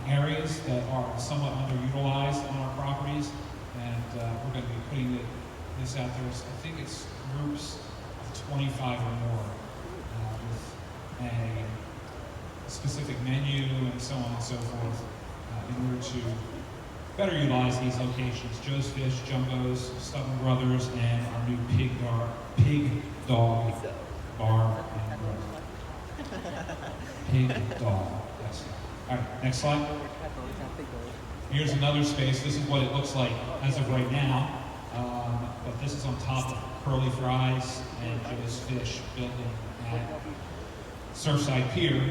areas that are somewhat underutilized on our properties, and we're going to be putting this out there. I think it's groups of 25 or more with a specific menu and so on and so forth in order to better utilize these locations. Joe's Fish, Jumbo's, Stubborn Brothers, and our new Pig Dog Bar and Grill. Pig Dog, yes. All right, next slide. Here's another space. This is what it looks like as of right now. But this is on top of Curly Fries and Joe's Fish building at Surfside Pier.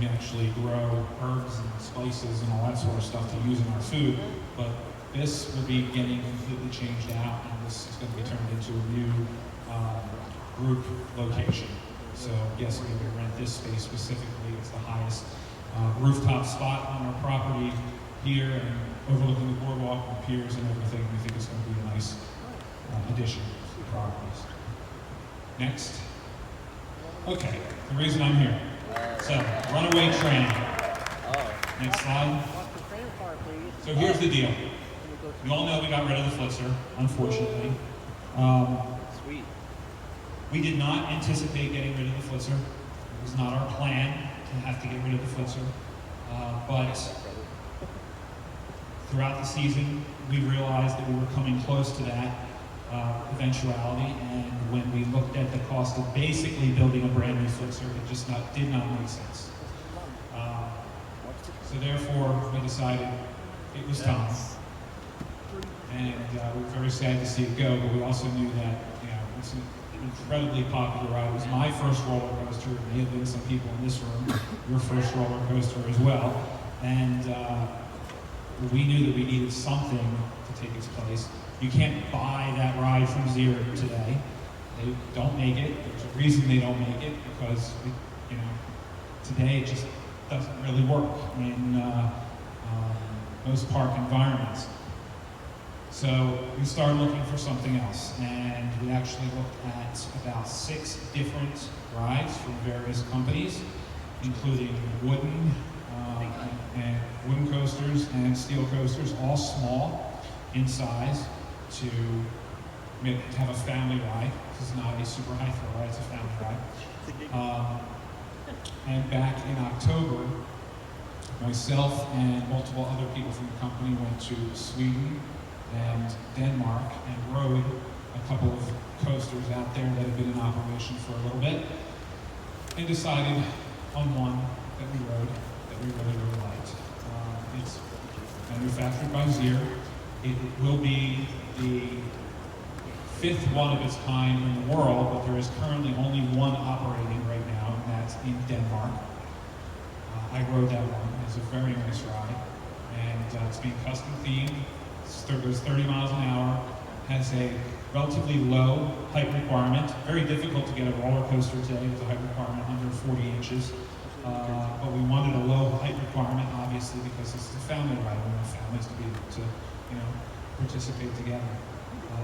We actually grow herbs and spices and all that sort of stuff to use in our food, but this will be getting completely changed out, and this is going to be turned into a new group location. So guests are going to rent this space specifically. It's the highest rooftop spot on our property here, and overlooking the boardwalk and piers and everything. We think it's going to be a nice addition to the properties. Next. Okay, the reason I'm here. So, runaway train. Next slide. So here's the deal. You all know we got rid of the Flitzer, unfortunately. Sweet. We did not anticipate getting rid of the Flitzer. It was not our plan to have to get rid of the Flitzer. But throughout the season, we realized that we were coming close to that eventuality, and when we looked at the cost of basically building a brand new Flitzer, it just did not make sense. So therefore, we decided it was time. And we were very sad to see it go, but we also knew that, you know, it's an incredibly popular ride. It was my first roller coaster. It may have been some people in this room, your first roller coaster as well. And we knew that we needed something to take its place. You can't buy that ride from zero today. They don't make it. There's a reason they don't make it, because you know, today it just doesn't really work in most park environments. So we started looking for something else, and we actually looked at about 6 different rides from various companies, including wooden coasters and steel coasters, all small in size, to have a family ride. This is not a super high thrill ride, it's a family ride. And back in October, myself and multiple other people from the company went to Sweden and Denmark and rode a couple of coasters out there that had been in operation for a little bit, and decided on one that we rode that we really, really liked. It's manufactured by Zier. It will be the 5th one of its kind in the world, but there is currently only one operating right now, and that's in Denmark. I rode that one. It's a very nice ride, and it's being custom themed. It goes 30 miles an hour, has a relatively low height requirement. Very difficult to get a roller coaster today with a height requirement under 40 inches. But we wanted a low height requirement, obviously, because this is a family ride. We want families to be able to, you know, participate together.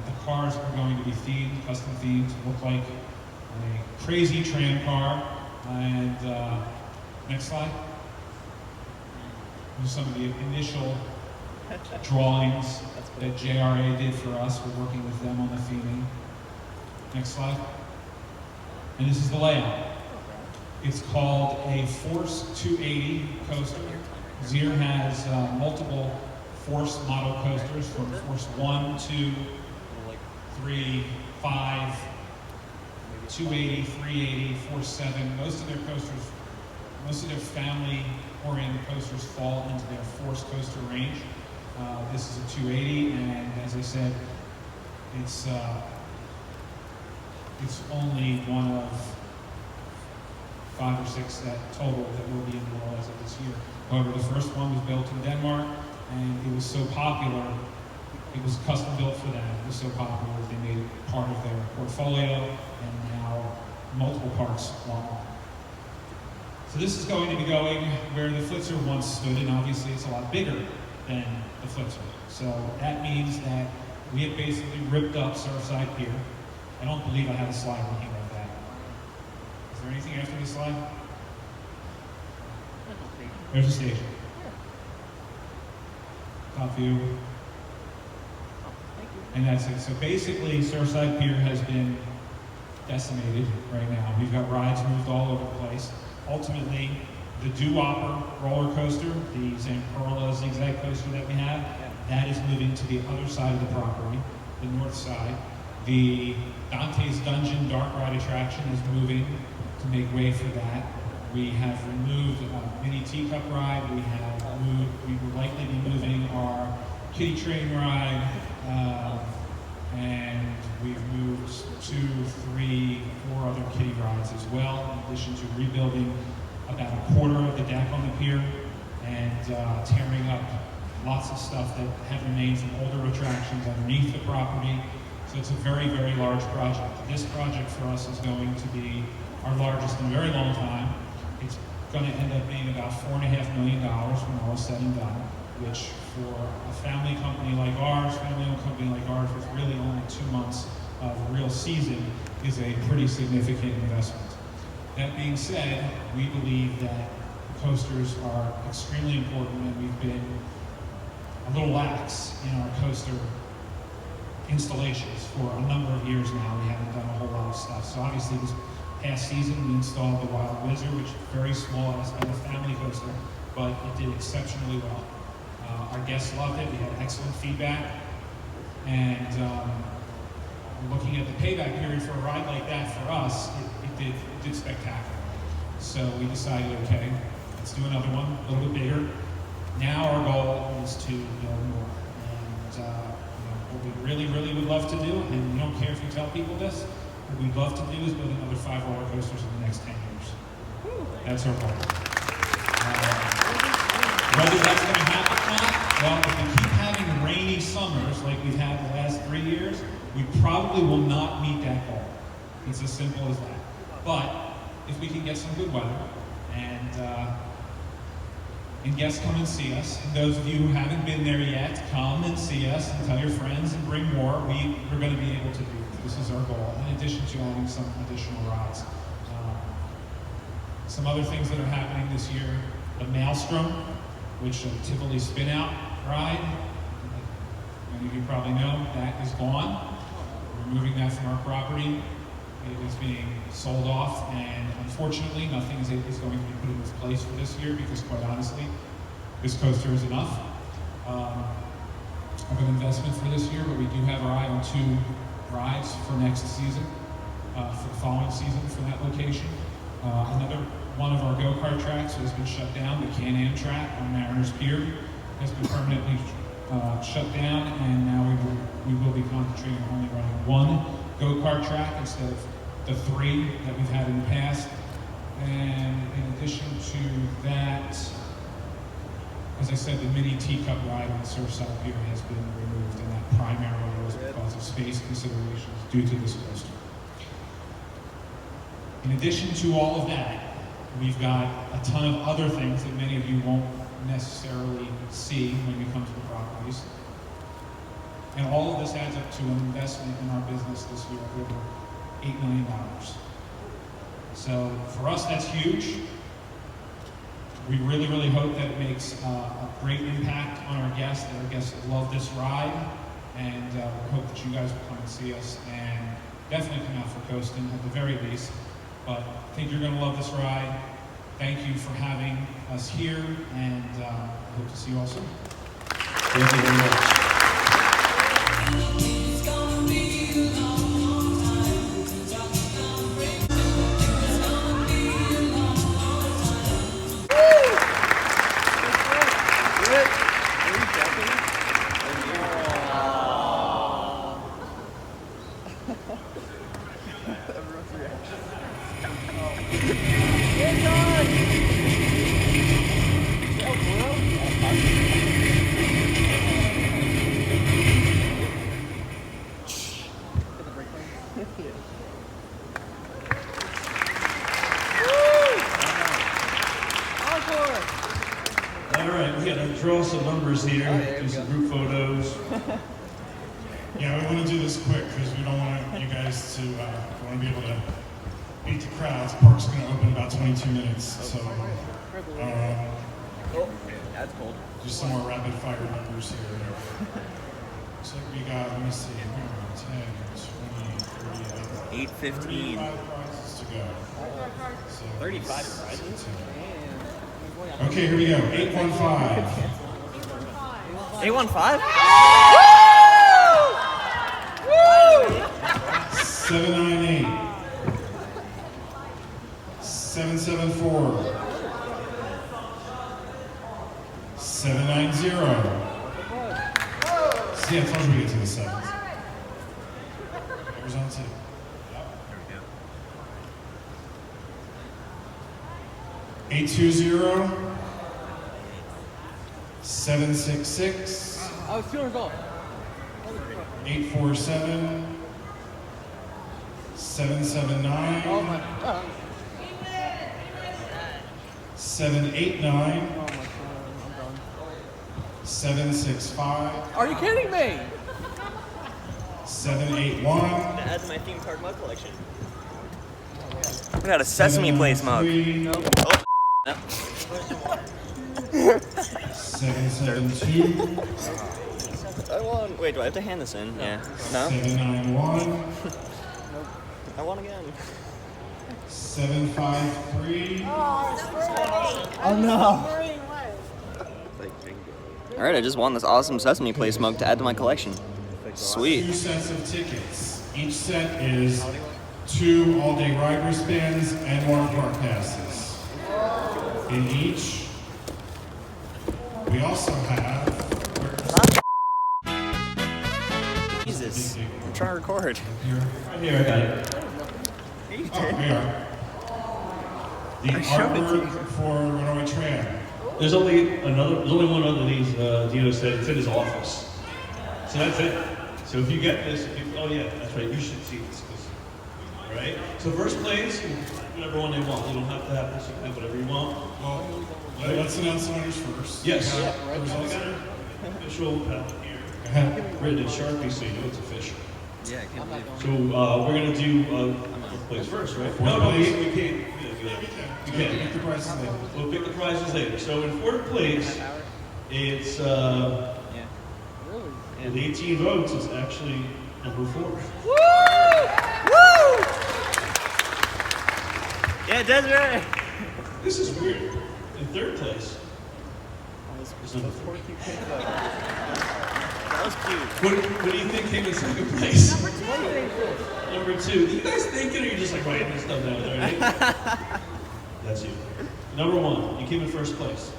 The cars are going to be themed, custom themed, to look like a crazy tram car. And next slide. Here's some of the initial drawings that JRA did for us. We're working with them on the theming. Next slide. And this is the layout. It's called a Force 280 coaster. Zier has multiple Force model coasters from Force 1, 2, 3, 5, 280, 380, Force 7. Most of their coasters, most of their family-oriented coasters fall into their Force coaster range. This is a 280, and as I said, it's only one of 5 or 6 that total that will be in the world as of this year. However, the first one was built in Denmark, and it was so popular, it was custom built for them. It was so popular that they made it part of their portfolio, and now multiple parks want one. So this is going to be going where the Flitzer once stood, and obviously it's a lot bigger than the Flitzer. So that means that we have basically ripped up Surfside Pier. I don't believe I have a slide looking like that. Is there anything after this slide? There's a station. Top view. And that's it. So basically, Surfside Pier has been decimated right now. We've got rides moved all over the place. Ultimately, the Doo-Wopper roller coaster, the Zamperla zigzag coaster that we have, that is moving to the other side of the property, the north side. The Dante's Dungeon dark ride attraction is moving to make way for that. We have removed a mini teacup ride. We will likely be moving our kiddie train ride, and we've moved 2, 3, 4 other kiddie rides as well, in addition to rebuilding about a quarter of the deck on the pier and tearing up lots of stuff that have remained from older attractions underneath the property. So it's a very, very large project. This project for us is going to be our largest in a very long time. It's going to end up being about $4.5 million when all is said and done, which for a family company like ours, family-owned company like ours, with really only 2 months of real season, is a pretty significant investment. That being said, we believe that coasters are extremely important, and we've been a little lax in our coaster installations for a number of years now. We haven't done a whole lot of stuff. So obviously this past season we installed the Wild Wizard, which is very small as a family coaster, but it did exceptionally well. Our guests loved it. We had excellent feedback. And looking at the payback period for a ride like that for us, it did spectacular. So we decided, okay, let's do another one, a little bit bigger. Now our goal is to build more. And what we really, really would love to do, and we don't care if you tell people this, what we'd love to do is build another 5 roller coasters in the next 10 years. That's our goal. Whether that's going to happen or not, well, if we keep having rainy summers like we've had the last 3 years, we probably will not meet that goal. It's as simple as that. But if we can get some good weather and guests come and see us, and those of you who haven't been there yet, come and see us and tell your friends and bring more, we're going to be able to do it. This is our goal, in addition to adding some additional rides. Some other things that are happening this year, the Maelstrom, which is a Tivoli spin-out ride. Many of you probably know that is gone. We're moving that from our property. It is being sold off, and unfortunately, nothing is going to be put in its place for this year because, quite honestly, this coaster is enough of an investment for this year. But we do have our eye on 2 rides for next season, for the following season for that location. Another one of our go-kart tracks has been shut down. The Can-Am track on Mariners Pier has been permanently shut down, and now we will be concentrating on only running 1 go-kart track instead of the 3 that we've had in the past. And in addition to that, as I said, the mini teacup ride on Surfside Pier has been removed, and that primarily was because of space considerations due to this coaster. In addition to all of that, we've got a ton of other things that many of you won't necessarily see when you come to the properties. And all of this adds up to an investment in our business this year of over $8 million. So for us, that's huge. We really, really hope that it makes a great impact on our guests, that our guests love this ride, and we hope that you guys will come and see us and definitely come out for coasting at the very least. But I think you're going to love this ride. Thank you for having us here, and hope to see you all soon. Thank you very much. Draw some numbers here, do some group photos. Yeah, we want to do this quick because we don't want you guys to want to be able to beat the crowds. The park's going to open in about 22 minutes, so that's cold. Just some more rapid fire numbers here. Looks like we got, let me see, 10, 20, 30, 8:15. 35 prizes to go. So 35 prizes? Okay, here we go. 815. 815? Woo! 798. 774. 790. See, I told you we get to the sevens. Who's on 2? 820, 766, 847, 779, 789, 765. Are you kidding me? 781. To add to my theme park mug collection. I got a Sesame Place mug. Oh. 772, I won. Wait, do I have to hand this in? Yeah. No? 791. I won again. 753. Oh no. Alright, I just won this awesome Sesame Place mug to add to my collection. Sweet. 2 sets of tickets. Each set is 2 all-day ride wristbands and water park passes. In each, we also have... Jesus, I'm trying to record. Right here, I got it. Oh, we are. The artwork for Runaway Tram. There's only one other of these, Dino said, it's in his office. So that's it. So if you get this, oh yeah, that's right, you should see this. All right? So first place, whatever one they want. You don't have to have this, you can have whatever you want. Well, let's announce the winners first. Yes. The results. Official ballot here. Written in Sharpie so you know it's official. Yeah, I can't believe it. So we're going to do fourth place first, right? No, we can't. You can't. Pick the prizes later. We'll pick the prizes later. So in fourth place, it's with 18 votes, it's actually number 4. Woo! Yeah, Desiree. This is weird. In third place, is number 4. That was cute. What do you think came in second place? Number 2. Do you guys think it, or are you just like writing this stuff down there? Right? That's you. Number 1, you came in first place.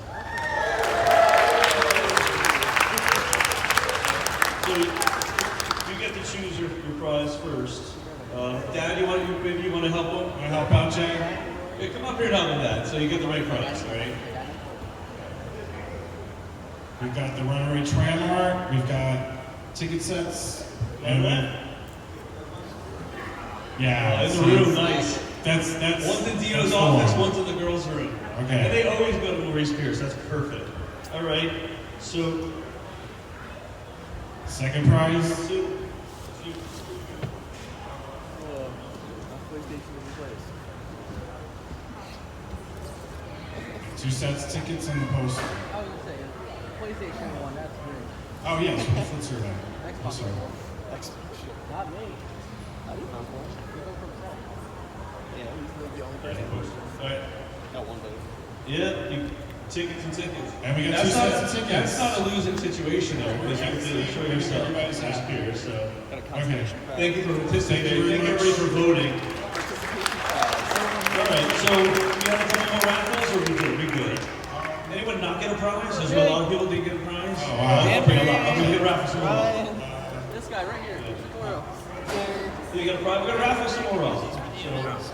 So you get to choose your prize first. Dad, maybe you want to help him? Want to help out, Jay? Yeah, come up here and help him, Dad, so you get the right prize, all right? We've got the Runaway Tram art, we've got ticket sets, and yeah, in the room, nice. That's one's in Dino's office, one's in the girls' room. Okay. And they always go to Morey's Piers. That's perfect. All right. So second prize. Two sets of tickets and the poster. I was gonna say, PlayStation 1, that's great. Oh yes, let's hear that. I'm sorry. Not me. How do you know? You go from top. Yeah, he's the only person. All right. Got one vote. Yeah, tickets and tickets. And we got 2 sets of tickets. That's not a losing situation though, because you have to show yourself. Everybody's here, so. Okay. Thank you for participating. Thank you everybody for voting. All right, so we have a couple more raffles, or we good? We good. Anyone not get a prize? There's a lot of people didn't get a prize. Oh, wow. I'm gonna get a raffle some more. This guy right here. You got a prize? We're gonna raffle some more off.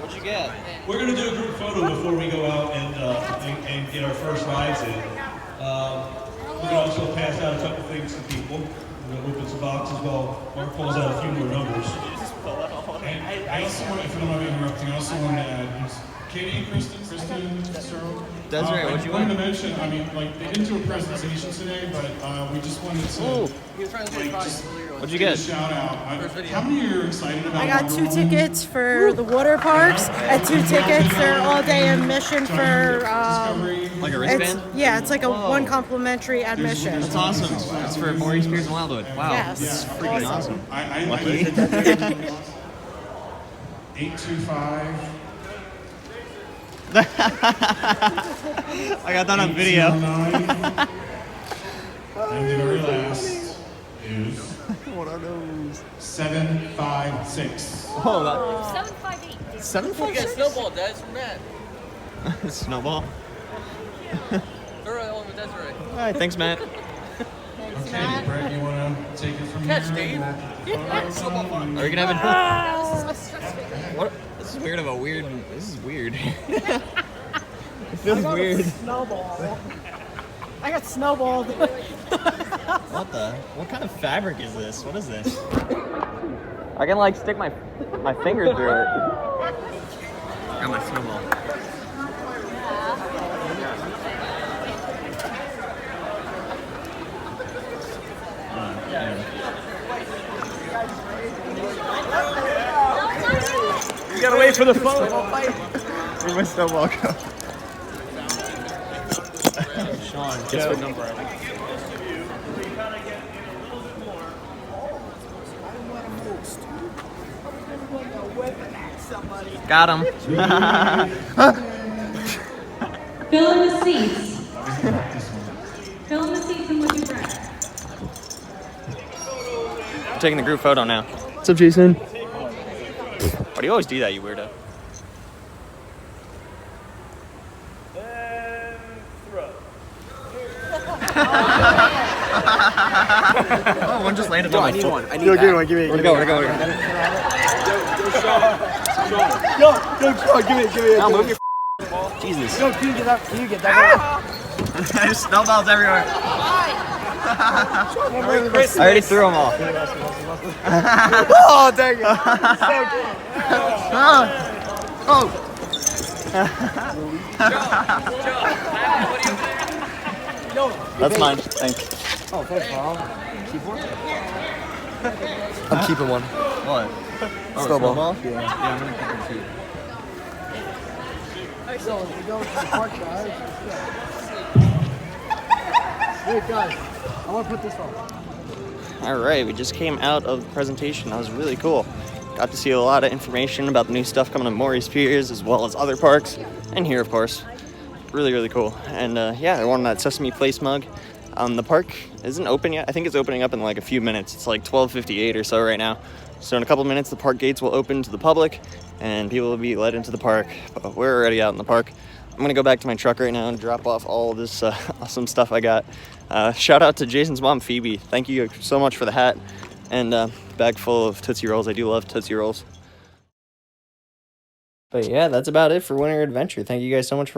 What'd you get? We're gonna do a group photo before we go out and get our first rides in. We're gonna also pass out a couple things to people. We're gonna open some boxes while Mark pulls out a few more numbers. And I also want, if I don't mind interrupting, I also want to add, Katie, Kristen, Sarah. Desiree, what'd you I wanted to mention, I mean, like, they didn't do a presentation today, but we just wanted to. What'd you get? Shout out. How many are you excited about? I got 2 tickets for the water parks and 2 tickets. They're all-day admission for. Like a wristband? It's like a 1 complimentary admission. That's awesome. That's for Morey's, Piers, and Wildwood. Wow. Yes. That's freaking awesome. Lucky. 825. I got that on video. And the very last is What are those? 756. Oh, that. 758. 756? Snowball, Des, from that. Snowball. Throw it over Desiree. All right, thanks, Matt. Okay, Brett, you want to take it from Catch, here? Dave. Snowball fun. Are we gonna have a? What? This is weird. This is weird. It feels weird. Snowball. I got snowballed. What the? What kind of fabric is this? What is this? I can like stick my finger through it. Got my snowball. You gotta wait for the phone. Where'd my snowball go? Sean, guess what number I Got him. Fill in the seats. Fill in the seats and look at Brett. I'm taking the group photo now. What's up, Jason? Why do you always do that, you weirdo? Oh, one just landed on my foot. I need one. Give me. Where'd it go? Yo, give me. Now move your Jesus. Yo, can you get that? Ah! There's snowballs everywhere. I already threw them all. Oh, dang it. Oh. That's mine. Thanks. Oh, thanks, Mom. Keep one? I'm keeping one. What? Oh, snowball? Yeah, I'm gonna keep one too. So, we go to the park, guys. Wait, guys. I want to put this on. All right, we just came out of the presentation. That was really cool. Got to see a lot of information about the new stuff coming to Morey's Piers, as well as other parks, and here, of course. Really, really cool. And yeah, I won that Sesame Place mug. The park isn't open yet. I think it's opening up in like a few minutes. It's like 12:58 or so right now. So in a couple of minutes, the park gates will open to the public, and people will be let into the park. But we're already out in the park. I'm gonna go back to my truck right now and drop off all this awesome stuff I got. Shout out to Jason's mom, Phoebe. Thank you so much for the hat and bag full of Tootsie Rolls. I do love Tootsie Rolls. But yeah, that's about it for Winter Adventure. Thank you guys so much for